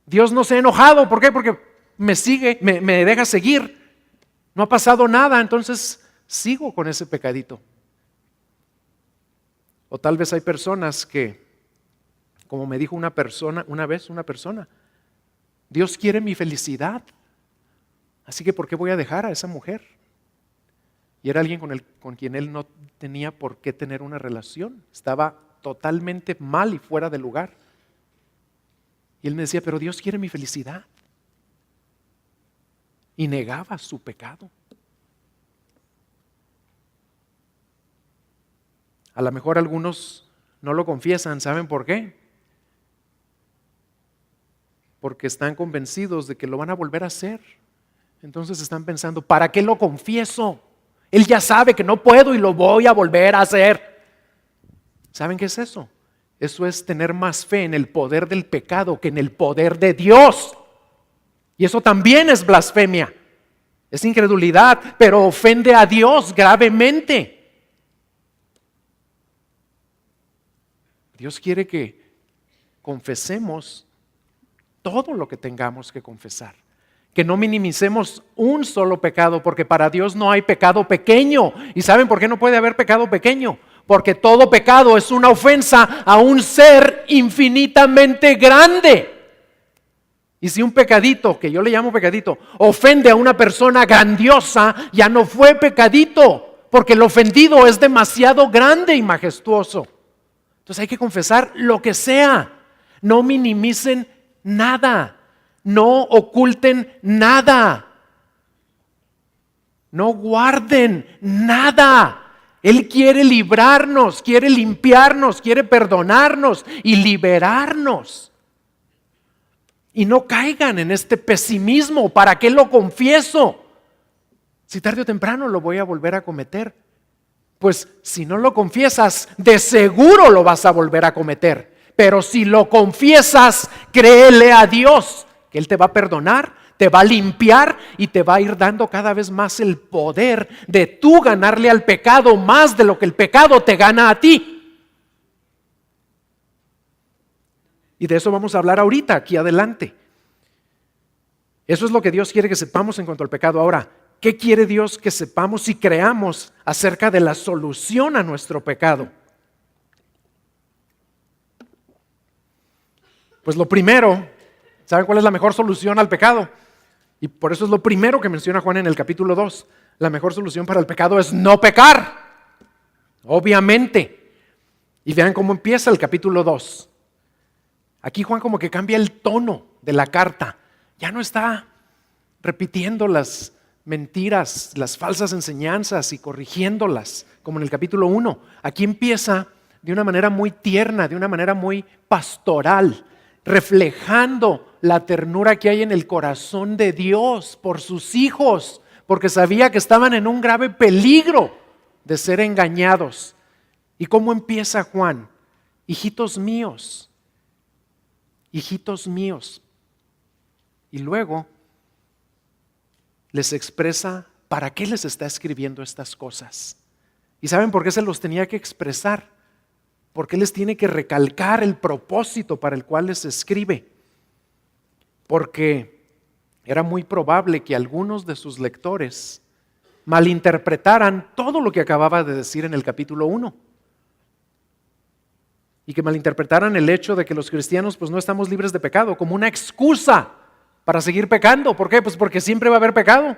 Dios no se ha enojado, ¿por qué? Porque me sigue, me deja seguir. No ha pasado nada, entonces sigo con ese pecadito. O tal vez hay personas que, como me dijo una persona, Dios quiere mi felicidad, así que ¿por qué voy a dejar a esa mujer? Y era alguien con quien él no tenía por qué tener una relación. Estaba totalmente mal y fuera de lugar. Y él me decía, pero Dios quiere mi felicidad. Y negaba su pecado. A lo mejor algunos no lo confiesan. ¿Saben por qué? Porque están convencidos de que lo van a volver a hacer. Entonces están pensando, ¿para qué lo confieso? Él ya sabe que no puedo y lo voy a volver a hacer. ¿Saben qué es eso? Eso es tener más fe en el poder del pecado que en el poder de Dios. Y eso también es blasfemia. Es incredulidad, pero ofende a Dios gravemente. Dios quiere que confesemos todo lo que tengamos que confesar. Que no minimicemos un solo pecado, porque para Dios no hay pecado pequeño. ¿Y saben por qué no puede haber pecado pequeño? Porque todo pecado es una ofensa a un ser infinitamente grande. Y si un pecadito, que yo le llamo pecadito, ofende a una persona grandiosa, ya no fue pecadito, porque el ofendido es demasiado grande y majestuoso. Entonces hay que confesar lo que sea. No minimicen nada. No oculten nada. No guarden nada. Él quiere librarnos, quiere limpiarnos, quiere perdonarnos y liberarnos. Y no caigan en este pesimismo. ¿Para qué lo confieso? Si tarde o temprano lo voy a volver a cometer. Pues si no lo confiesas, de seguro lo vas a volver a cometer. Pero si lo confiesas, créele a Dios que Él te va a perdonar, te va a limpiar y te va a ir dando cada vez más el poder de tú ganarle al pecado más de lo que el pecado te gana a ti. Y de eso vamos a hablar ahorita, aquí adelante. Eso es lo que Dios quiere que sepamos en cuanto al pecado. Ahora, ¿qué quiere Dios que sepamos y creamos acerca de la solución a nuestro pecado? Pues lo primero, ¿saben cuál es la mejor solución al pecado? Y por eso es lo primero que menciona Juan en el capítulo 2. La mejor solución para el pecado es no pecar. Obviamente. Y vean cómo empieza el capítulo 2. Aquí Juan como que cambia el tono de la carta. Ya no está repitiendo las mentiras, las falsas enseñanzas y corrigiéndolas, como en el capítulo 1. Aquí empieza de una manera muy tierna, de una manera muy pastoral, reflejando la ternura que hay en el corazón de Dios por sus hijos, porque sabía que estaban en un grave peligro de ser engañados. ¿Y cómo empieza Juan? Hijitos míos, hijitos míos. Y luego les expresa ¿para qué les está escribiendo estas cosas? ¿Y saben por qué se los tenía que expresar? Porque les tiene que recalcar el propósito para el cual les escribe. Porque era muy probable que algunos de sus lectores malinterpretaran todo lo que acababa de decir en el capítulo 1. Y que malinterpretaran el hecho de que los cristianos pues no estamos libres de pecado como una excusa para seguir pecando. ¿Por qué? Pues porque siempre va a haber pecado.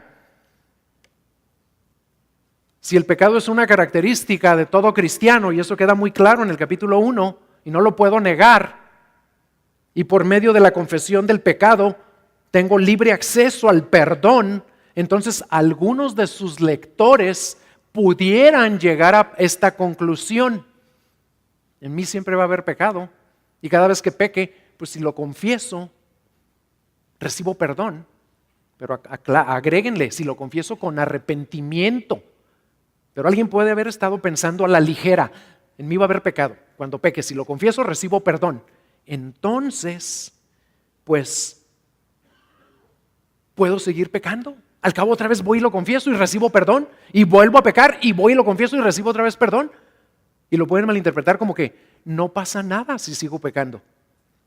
Si el pecado es una característica de todo cristiano, y eso queda muy claro en el capítulo 1, y no lo puedo negar, y por medio de la confesión del pecado tengo libre acceso al perdón, entonces algunos de sus lectores pudieran llegar a esta conclusión. En mí siempre va a haber pecado, y cada vez que peque, pues si lo confieso, recibo perdón. Pero agréguenle, si lo confieso con arrepentimiento. Pero alguien puede haber estado pensando a la ligera, en mí va a haber pecado. Cuando peque, si lo confieso, recibo perdón. Entonces, pues, ¿puedo seguir pecando? Al cabo otra vez voy y lo confieso y recibo perdón. Y vuelvo a pecar y voy y lo confieso y recibo otra vez perdón. Y lo pueden malinterpretar como que no pasa nada si sigo pecando.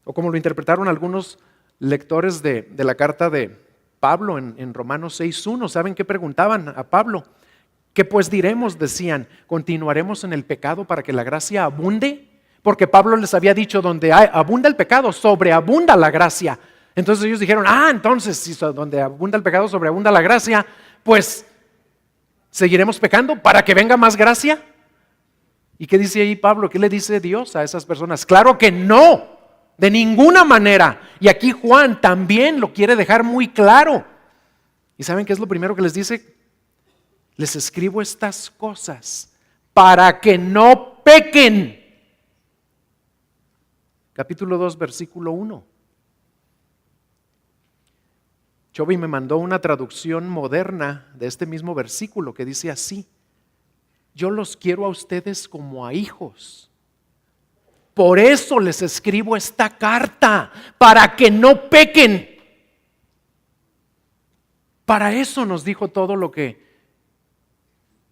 O como lo interpretaron algunos lectores de la carta de Pablo en Romanos 6:1. ¿Saben qué preguntaban a Pablo? ¿Qué pues diremos? Decían, ¿continuaremos en el pecado para que la gracia abunde? Porque Pablo les había dicho, donde abunda el pecado, sobreabunda la gracia. Entonces ellos dijeron, entonces, si donde abunda el pecado, sobreabunda la gracia, pues, ¿seguiremos pecando para que venga más gracia? ¿Y qué dice ahí Pablo? ¿Qué le dice Dios a esas personas? Claro que no, de ninguna manera. Y aquí Juan también lo quiere dejar muy claro. ¿Y saben qué es lo primero que les dice? Les escribo estas cosas para que no pequen. Capítulo 2, versículo 1. Chovy me mandó una traducción moderna de este mismo versículo que dice así: yo los quiero a ustedes como a hijos. Por eso les escribo esta carta, para que no pequen. Para eso nos dijo todo lo que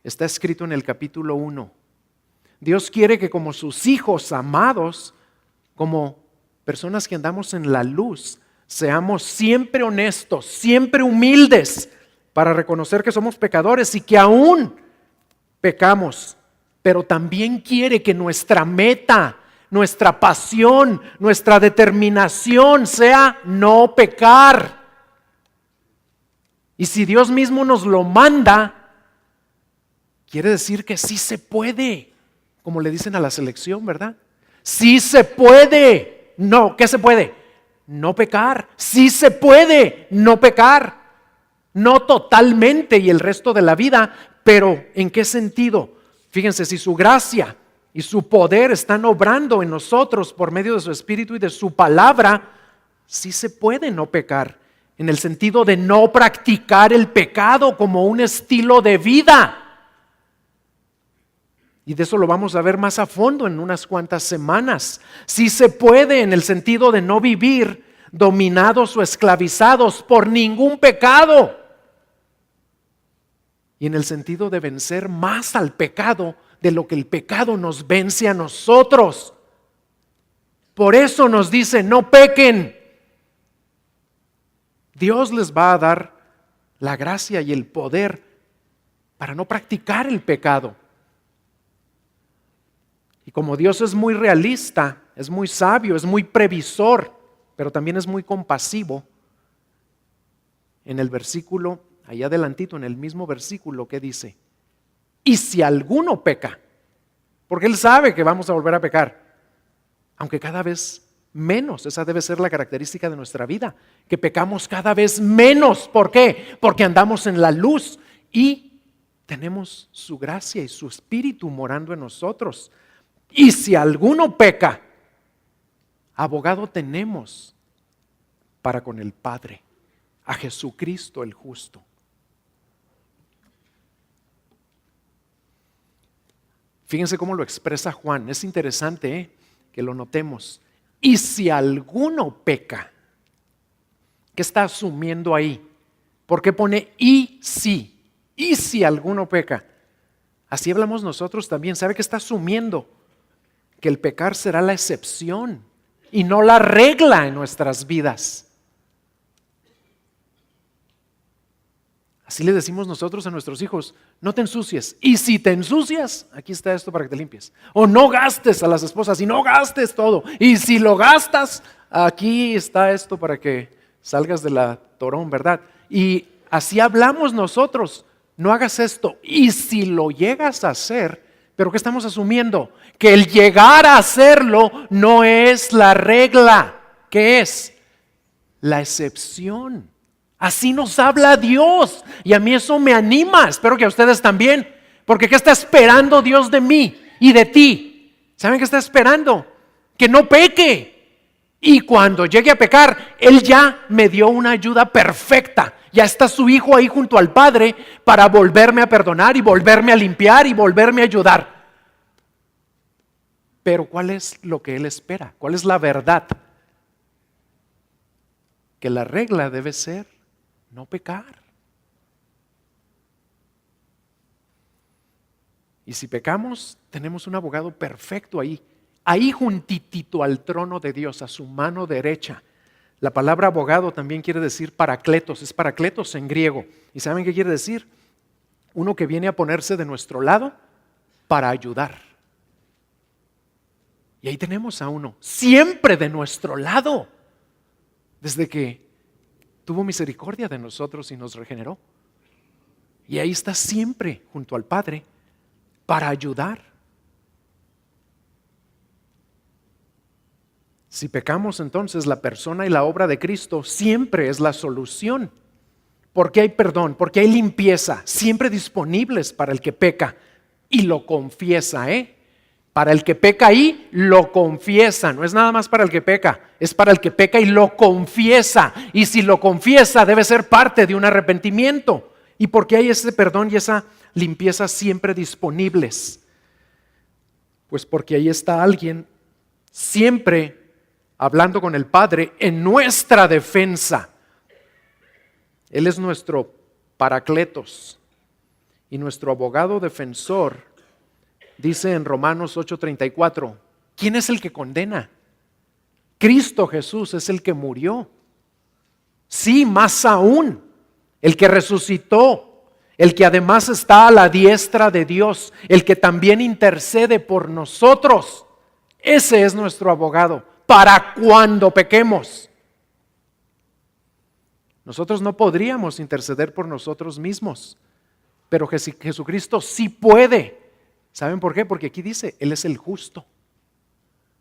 está escrito en el capítulo 1. Dios quiere que como sus hijos amados, como personas que andamos en la luz, seamos siempre honestos, siempre humildes, para reconocer que somos pecadores y que aún pecamos. Pero también quiere que nuestra meta, nuestra pasión, nuestra determinación sea no pecar. Y si Dios mismo nos lo manda, quiere decir que sí se puede, como le dicen a la selección, ¿verdad? Sí se puede. No, ¿qué se puede? No pecar. Sí se puede no pecar. No totalmente y el resto de la vida, pero ¿en qué sentido? Fíjense, si su gracia y su poder están obrando en nosotros por medio de su Espíritu y de su palabra, sí se puede no pecar, en el sentido de no practicar el pecado como un estilo de vida. Y de eso lo vamos a ver más a fondo en unas cuantas semanas. Sí se puede en el sentido de no vivir dominados o esclavizados por ningún pecado. Y en el sentido de vencer más al pecado de lo que el pecado nos vence a nosotros. Por eso nos dice, no pequen. Dios les va a dar la gracia y el poder para no practicar el pecado. Y como Dios es muy realista, es muy sabio, es muy previsor, pero también es muy compasivo, en el versículo, allá adelantito, en el mismo versículo, ¿qué dice? Y si alguno peca, porque Él sabe que vamos a volver a pecar, aunque cada vez menos, esa debe ser la característica de nuestra vida, que pecamos cada vez menos. ¿Por qué? Porque andamos en la luz y tenemos su gracia y su Espíritu morando en nosotros. Y si alguno peca, abogado tenemos para con el Padre, a Jesucristo el justo. Fíjense cómo lo expresa Juan, es interesante que lo notemos. Y si alguno peca, ¿qué está asumiendo ahí? ¿Por qué pone y si? ¿Y si alguno peca? Así hablamos nosotros también. ¿Sabe que está asumiendo? Que el pecar será la excepción y no la regla en nuestras vidas. Así le decimos nosotros a nuestros hijos: no te ensucies. Y si te ensucias, aquí está esto para que te limpies. O no gastes a las esposas y no gastes todo. Y si lo gastas, aquí está esto para que salgas de la torón, ¿verdad? Y así hablamos nosotros: no hagas esto. Y si lo llegas a hacer, ¿pero qué estamos asumiendo? Que el llegar a hacerlo no es la regla. ¿Qué es? La excepción. Así nos habla Dios, y a mí eso me anima, espero que a ustedes también, porque ¿qué está esperando Dios de mí y de ti? ¿Saben qué está esperando? Que no peque, y cuando llegue a pecar, Él ya me dio una ayuda perfecta, ya está su Hijo ahí junto al Padre para volverme a perdonar y volverme a limpiar y volverme a ayudar. Pero ¿cuál es lo que Él espera? ¿Cuál es la verdad? Que la regla debe ser no pecar. Y si pecamos, tenemos un abogado perfecto ahí juntitito al trono de Dios, a su mano derecha. La palabra abogado también quiere decir paracletos, es paracletos en griego. ¿Y saben qué quiere decir? Uno que viene a ponerse de nuestro lado para ayudar. Y ahí tenemos a uno, siempre de nuestro lado, desde que tuvo misericordia de nosotros y nos regeneró. Y ahí está siempre junto al Padre para ayudar. Si pecamos, entonces la persona y la obra de Cristo siempre es la solución. Porque hay perdón, porque hay limpieza, siempre disponibles para el que peca y lo confiesa, Para el que peca ahí, lo confiesa. No es nada más para el que peca, es para el que peca y lo confiesa. Y si lo confiesa, debe ser parte de un arrepentimiento. ¿Y por qué hay ese perdón y esa limpieza siempre disponibles? Pues porque ahí está alguien siempre hablando con el Padre en nuestra defensa. Él es nuestro paracletos y nuestro abogado defensor. Dice en Romanos 8:34, ¿quién es el que condena? Cristo Jesús es el que murió. Sí, más aún, el que resucitó, el que además está a la diestra de Dios, el que también intercede por nosotros. Ese es nuestro abogado para cuando pequemos. Nosotros no podríamos interceder por nosotros mismos, pero Jesucristo sí puede. ¿Saben por qué? Porque aquí dice, Él es el justo.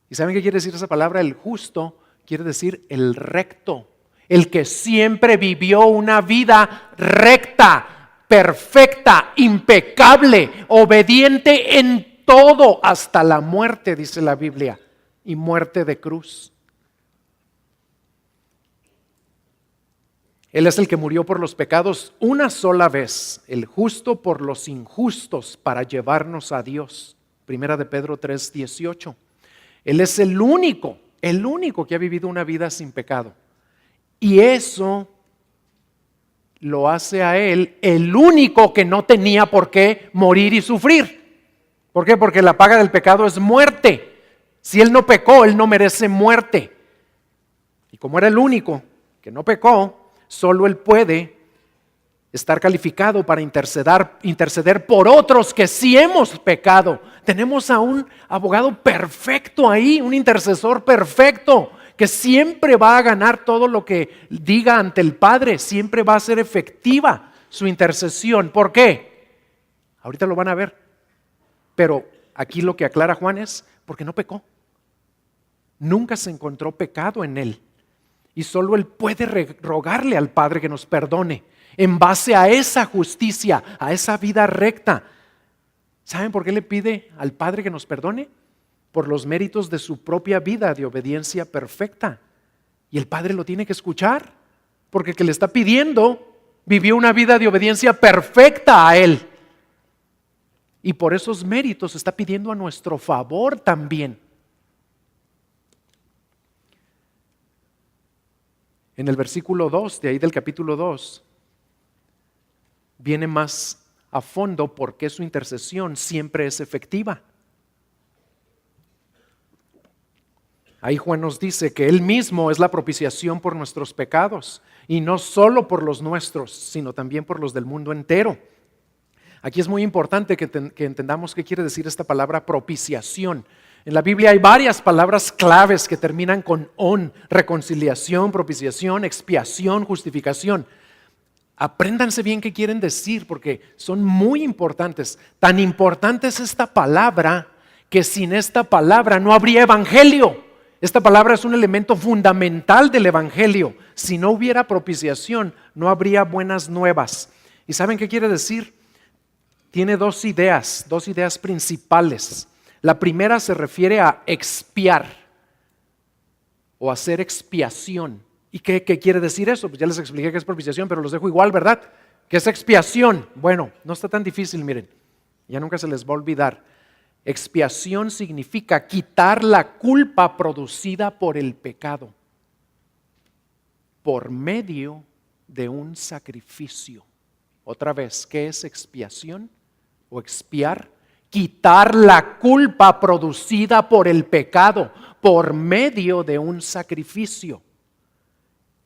¿Y saben qué quiere decir esa palabra? El justo quiere decir el recto, el que siempre vivió una vida recta, perfecta, impecable, obediente en todo hasta la muerte, dice la Biblia, y muerte de cruz. Él es el que murió por los pecados una sola vez, el justo por los injustos para llevarnos a Dios. Primera de Pedro 3:18. Él es el único que ha vivido una vida sin pecado. Y eso lo hace a Él el único que no tenía por qué morir y sufrir. ¿Por qué? Porque la paga del pecado es muerte. Si Él no pecó, Él no merece muerte. Y como era el único que no pecó, solo Él puede estar calificado para interceder por otros que sí hemos pecado. Tenemos a un abogado perfecto ahí, un intercesor perfecto, que siempre va a ganar todo lo que diga ante el Padre, siempre va a ser efectiva su intercesión. ¿Por qué? Ahorita lo van a ver. Pero aquí lo que aclara Juan es porque no pecó. Nunca se encontró pecado en Él. Y solo Él puede rogarle al Padre que nos perdone en base a esa justicia, a esa vida recta. ¿Saben por qué le pide al Padre que nos perdone? Por los méritos de su propia vida de obediencia perfecta. Y el Padre lo tiene que escuchar, porque el que le está pidiendo vivió una vida de obediencia perfecta a Él. Y por esos méritos está pidiendo a nuestro favor también. En el versículo 2, de ahí del capítulo 2, viene más a fondo por qué su intercesión siempre es efectiva. Ahí Juan nos dice que Él mismo es la propiciación por nuestros pecados, y no solo por los nuestros, sino también por los del mundo entero. Aquí es muy importante que entendamos qué quiere decir esta palabra propiciación. En la Biblia hay varias palabras claves que terminan con on: reconciliación, propiciación, expiación, justificación. Apréndanse bien qué quieren decir, porque son muy importantes. Tan importante es esta palabra que sin esta palabra no habría evangelio. Esta palabra es un elemento fundamental del evangelio. Si no hubiera propiciación, no habría buenas nuevas. ¿Y saben qué quiere decir? Tiene dos ideas principales. La primera se refiere a expiar o hacer expiación. ¿Y qué quiere decir eso? Pues ya les expliqué qué es propiciación, pero los dejo igual, ¿verdad? ¿Qué es expiación? Bueno, no está tan difícil, miren. Ya nunca se les va a olvidar. Expiación significa quitar la culpa producida por el pecado por medio de un sacrificio. Otra vez, ¿qué es expiación o expiar? Quitar la culpa producida por el pecado por medio de un sacrificio.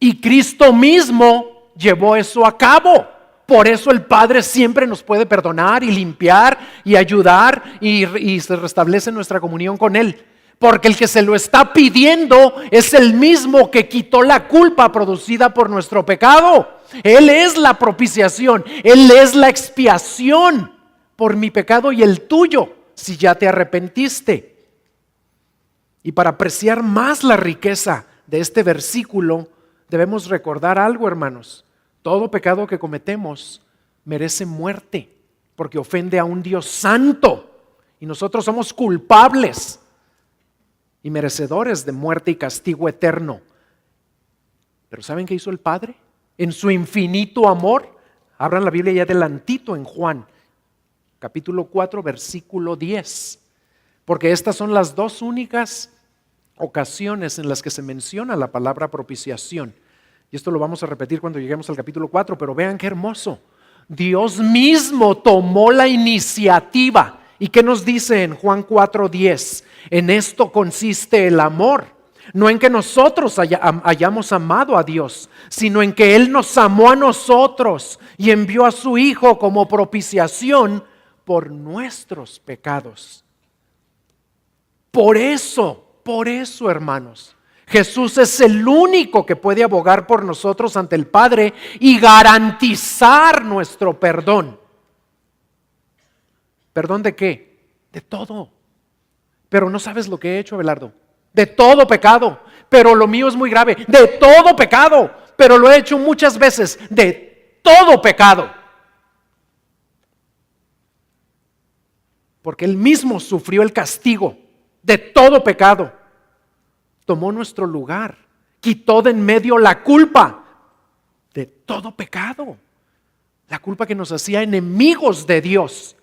Y Cristo mismo llevó eso a cabo. Por eso el Padre siempre nos puede perdonar y limpiar y ayudar y se restablece nuestra comunión con Él. Porque el que se lo está pidiendo es el mismo que quitó la culpa producida por nuestro pecado. Él es la propiciación, Él es la expiación por mi pecado y el tuyo, si ya te arrepentiste. Y para apreciar más la riqueza de este versículo, debemos recordar algo, hermanos. Todo pecado que cometemos merece muerte, porque ofende a un Dios santo, y nosotros somos culpables y merecedores de muerte y castigo eterno. Pero ¿saben qué hizo el Padre? En su infinito amor, abran la Biblia ya adelantito en Juan, capítulo 4, versículo 10, porque estas son las dos únicas ocasiones en las que se menciona la palabra propiciación. Y esto lo vamos a repetir cuando lleguemos al capítulo 4, pero vean qué hermoso. Dios mismo tomó la iniciativa. ¿Y qué nos dice en Juan 4:10? En esto consiste el amor, no en que nosotros hayamos amado a Dios, sino en que Él nos amó a nosotros y envió a su Hijo como propiciación por nuestros pecados. Por eso, hermanos, Jesús es el único que puede abogar por nosotros ante el Padre y garantizar nuestro perdón. ¿Perdón de qué? De todo. Pero no sabes lo que he hecho, Abelardo. De todo pecado. Pero lo mío es muy grave. De todo pecado. Pero lo he hecho muchas veces. De todo pecado. Porque Él mismo sufrió el castigo de todo pecado. Tomó nuestro lugar. Quitó de en medio la culpa de todo pecado. La culpa que nos hacía enemigos de Dios.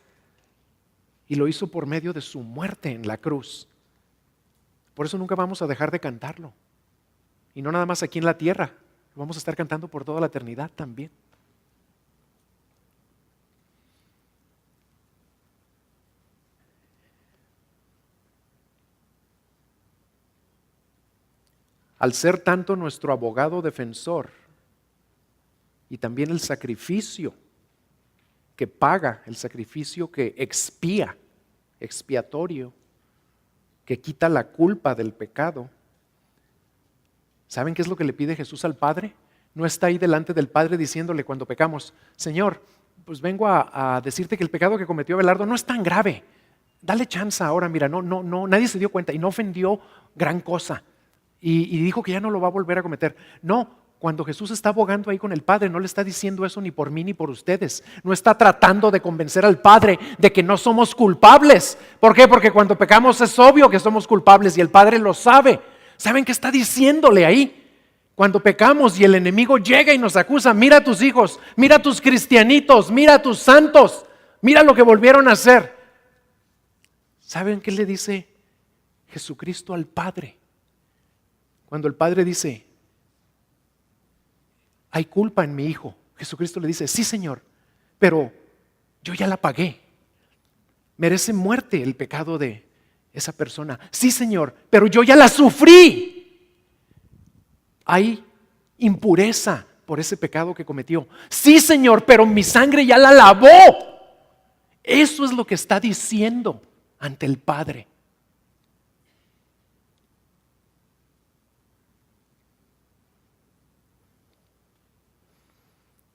Y lo hizo por medio de su muerte en la cruz. Por eso nunca vamos a dejar de cantarlo. Y no nada más aquí en la tierra. Lo vamos a estar cantando por toda la eternidad también. Al ser tanto nuestro abogado defensor y también el sacrificio que paga, el sacrificio que expía, expiatorio, que quita la culpa del pecado. ¿Saben qué es lo que le pide Jesús al Padre? No está ahí delante del Padre diciéndole cuando pecamos: Señor, pues vengo a decirte que el pecado que cometió Abelardo no es tan grave. Dale chance ahora, mira, no, nadie se dio cuenta y no ofendió gran cosa. Y dijo que ya no lo va a volver a cometer. No. Cuando Jesús está abogando ahí con el Padre, no le está diciendo eso ni por mí ni por ustedes. No está tratando de convencer al Padre de que no somos culpables. ¿Por qué? Porque cuando pecamos es obvio que somos culpables y el Padre lo sabe. ¿Saben qué está diciéndole ahí? Cuando pecamos y el enemigo llega y nos acusa: mira a tus hijos, mira a tus cristianitos, mira a tus santos, mira lo que volvieron a hacer. ¿Saben qué le dice Jesucristo al Padre? Cuando el Padre dice: hay culpa en mi hijo, Jesucristo le dice: sí, Señor, pero yo ya la pagué. Merece muerte el pecado de esa persona. Sí, Señor, pero yo ya la sufrí. Hay impureza por ese pecado que cometió. Sí, Señor, pero mi sangre ya la lavó. Eso es lo que está diciendo ante el Padre.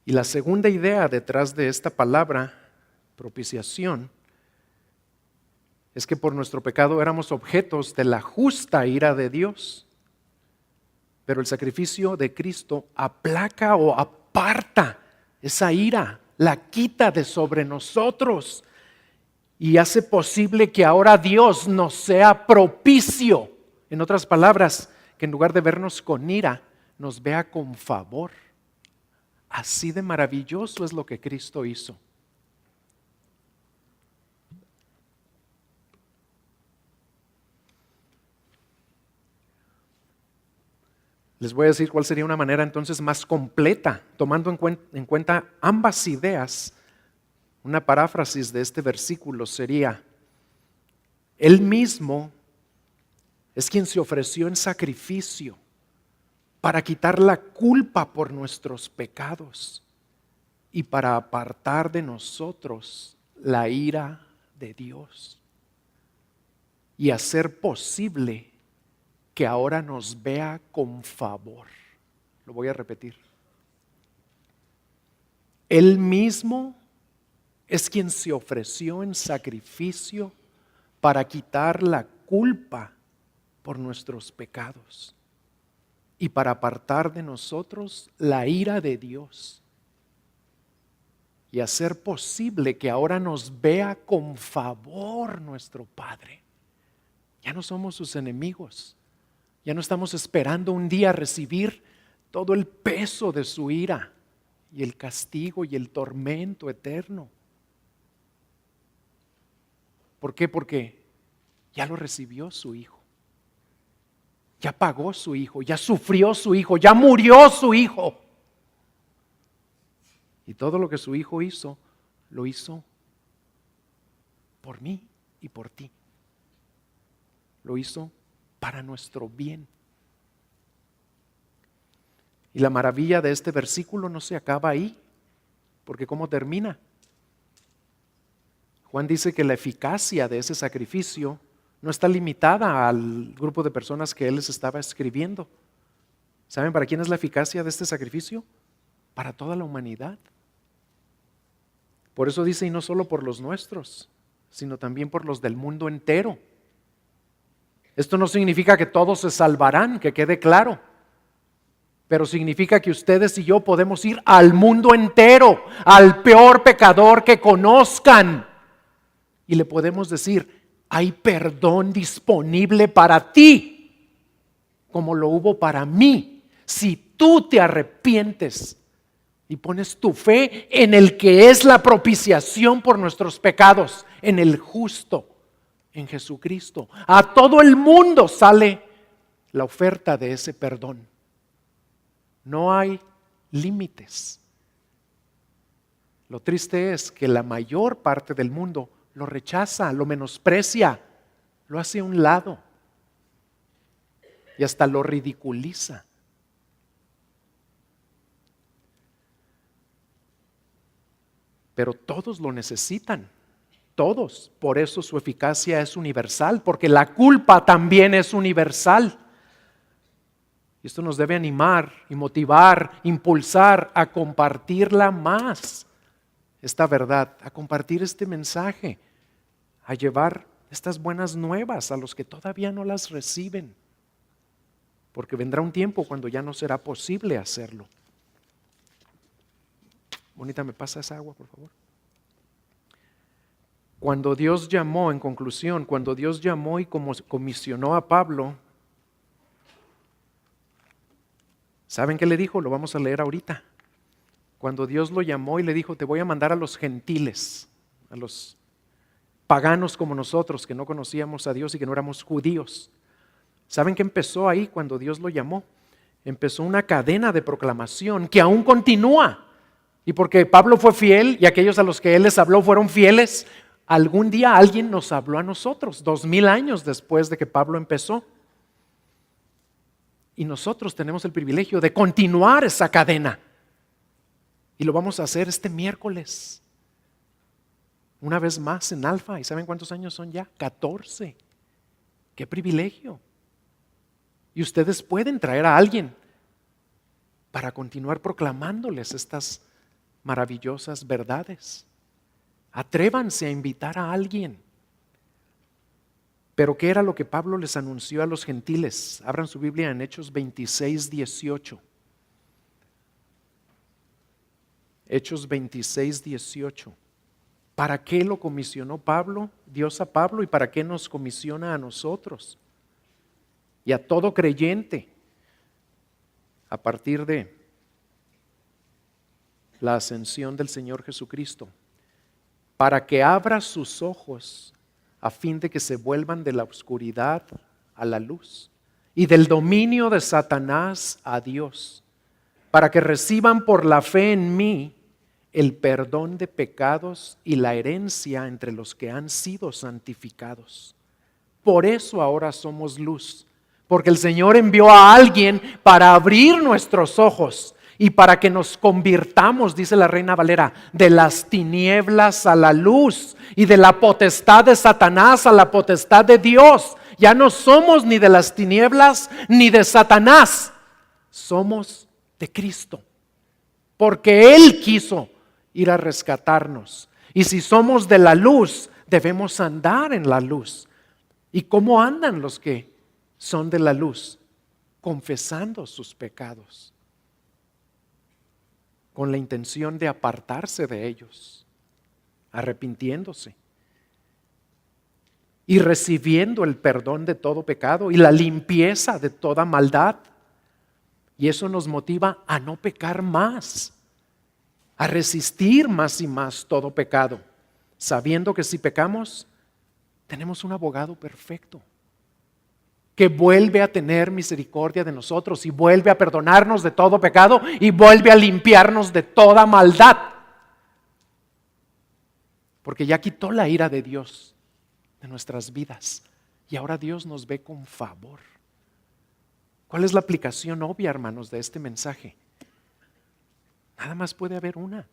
Y la segunda idea detrás de esta palabra, propiciación, es que por nuestro pecado éramos objetos de la justa ira de Dios. Pero el sacrificio de Cristo aplaca o aparta esa ira, la quita de sobre nosotros y hace posible que ahora Dios nos sea propicio. En otras palabras, que en lugar de vernos con ira, nos vea con favor. Así de maravilloso es lo que Cristo hizo. Les voy a decir cuál sería una manera entonces más completa, tomando en cuenta ambas ideas. Una paráfrasis de este versículo sería: Él mismo es quien se ofreció en sacrificio para quitar la culpa por nuestros pecados y para apartar de nosotros la ira de Dios y hacer posible que ahora nos vea con favor. Lo voy a repetir. Él mismo es quien se ofreció en sacrificio para quitar la culpa por nuestros pecados y para apartar de nosotros la ira de Dios y hacer posible que ahora nos vea con favor nuestro Padre. Ya no somos sus enemigos. Ya no estamos esperando un día recibir todo el peso de su ira y el castigo y el tormento eterno. ¿Por qué? Porque ya lo recibió su Hijo. Ya pagó su Hijo, ya sufrió su Hijo, ya murió su Hijo. Y todo lo que su Hijo hizo, lo hizo por mí y por ti. Lo hizo para nuestro bien. Y la maravilla de este versículo no se acaba ahí, porque ¿cómo termina? Juan dice que la eficacia de ese sacrificio no está limitada al grupo de personas que él les estaba escribiendo. ¿Saben para quién es la eficacia de este sacrificio? Para toda la humanidad. Por eso dice, y no solo por los nuestros, sino también por los del mundo entero. Esto no significa que todos se salvarán, que quede claro, pero significa que ustedes y yo podemos ir al mundo entero, al peor pecador que conozcan, y le podemos decir: hay perdón disponible para ti, como lo hubo para mí, si tú te arrepientes y pones tu fe en el que es la propiciación por nuestros pecados, en el justo, en Jesucristo. A todo el mundo sale la oferta de ese perdón. No hay límites. Lo triste es que la mayor parte del mundo lo rechaza, lo menosprecia, lo hace a un lado y hasta lo ridiculiza. Pero todos lo necesitan. Todos. Por eso su eficacia es universal, porque la culpa también es universal. Y esto nos debe animar y motivar, impulsar a compartirla más, esta verdad, a compartir este mensaje, a llevar estas buenas nuevas a los que todavía no las reciben, porque vendrá un tiempo cuando ya no será posible hacerlo. Bonita, ¿me pasa esa agua, por favor? Cuando Dios llamó, en conclusión, cuando Dios llamó y comisionó a Pablo, ¿saben qué le dijo? Lo vamos a leer ahorita. Cuando Dios lo llamó y le dijo: te voy a mandar a los gentiles, a los paganos como nosotros, que no conocíamos a Dios y que no éramos judíos. ¿Saben qué empezó ahí cuando Dios lo llamó? Empezó una cadena de proclamación que aún continúa. Y porque Pablo fue fiel y aquellos a los que él les habló fueron fieles, algún día alguien nos habló a nosotros, 2000 años después de que Pablo empezó. Y nosotros tenemos el privilegio de continuar esa cadena. Y lo vamos a hacer este miércoles. Una vez más en Alfa. ¿Y saben cuántos años son ya? 14. ¡Qué privilegio! Y ustedes pueden traer a alguien para continuar proclamándoles estas maravillosas verdades. Atrévanse a invitar a alguien. Pero ¿qué era lo que Pablo les anunció a los gentiles? Abran su Biblia en Hechos 26, 18. Hechos 26, 18. ¿Para qué lo comisionó Pablo, Dios a Pablo, y para qué nos comisiona a nosotros? Y a todo creyente, a partir de la ascensión del Señor Jesucristo, para que abra sus ojos a fin de que se vuelvan de la oscuridad a la luz y del dominio de Satanás a Dios, para que reciban por la fe en mí el perdón de pecados y la herencia entre los que han sido santificados. Por eso ahora somos luz, porque el Señor envió a alguien para abrir nuestros ojos y para que nos convirtamos, dice la Reina Valera, de las tinieblas a la luz y de la potestad de Satanás a la potestad de Dios. Ya no somos ni de las tinieblas ni de Satanás, somos de Cristo, porque Él quiso ir a rescatarnos. Y si somos de la luz, debemos andar en la luz. ¿Y cómo andan los que son de la luz? Confesando sus pecados, con la intención de apartarse de ellos, arrepintiéndose y recibiendo el perdón de todo pecado y la limpieza de toda maldad. Y eso nos motiva a no pecar más, a resistir más y más todo pecado, sabiendo que si pecamos, tenemos un abogado perfecto que vuelve a tener misericordia de nosotros y vuelve a perdonarnos de todo pecado y vuelve a limpiarnos de toda maldad. Porque ya quitó la ira de Dios de nuestras vidas y ahora Dios nos ve con favor. ¿Cuál es la aplicación obvia, hermanos, de este mensaje? Nada más puede haber una.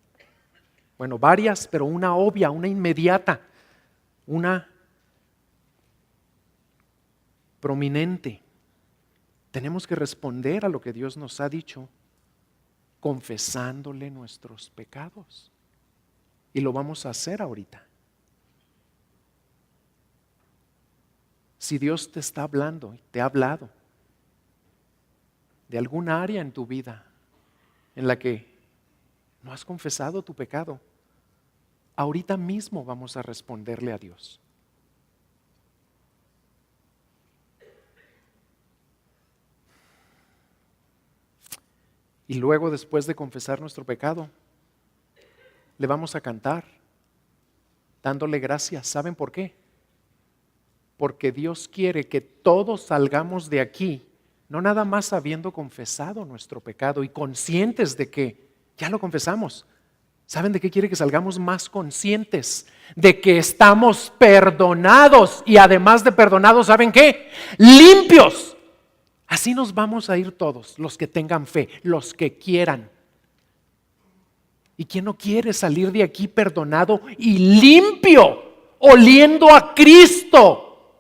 Bueno, varias, pero una obvia, una inmediata, una prominente. Tenemos que responder a lo que Dios nos ha dicho confesándole nuestros pecados. Y lo vamos a hacer ahorita. Si Dios te está hablando, te ha hablado de alguna área en tu vida en la que no has confesado tu pecado, ahorita mismo vamos a responderle a Dios. Y luego, después de confesar nuestro pecado, le vamos a cantar, dándole gracias. ¿Saben por qué? Porque Dios quiere que todos salgamos de aquí, no nada más habiendo confesado nuestro pecado y conscientes de que ya lo confesamos. ¿Saben de qué quiere que salgamos más conscientes? De que estamos perdonados y además de perdonados, ¿saben qué? Limpios. Así nos vamos a ir todos, los que tengan fe, los que quieran. ¿Y quién no quiere salir de aquí perdonado y limpio, oliendo a Cristo?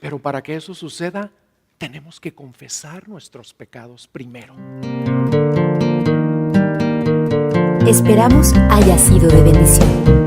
Pero para que eso suceda, tenemos que confesar nuestros pecados primero. Esperamos haya sido de bendición.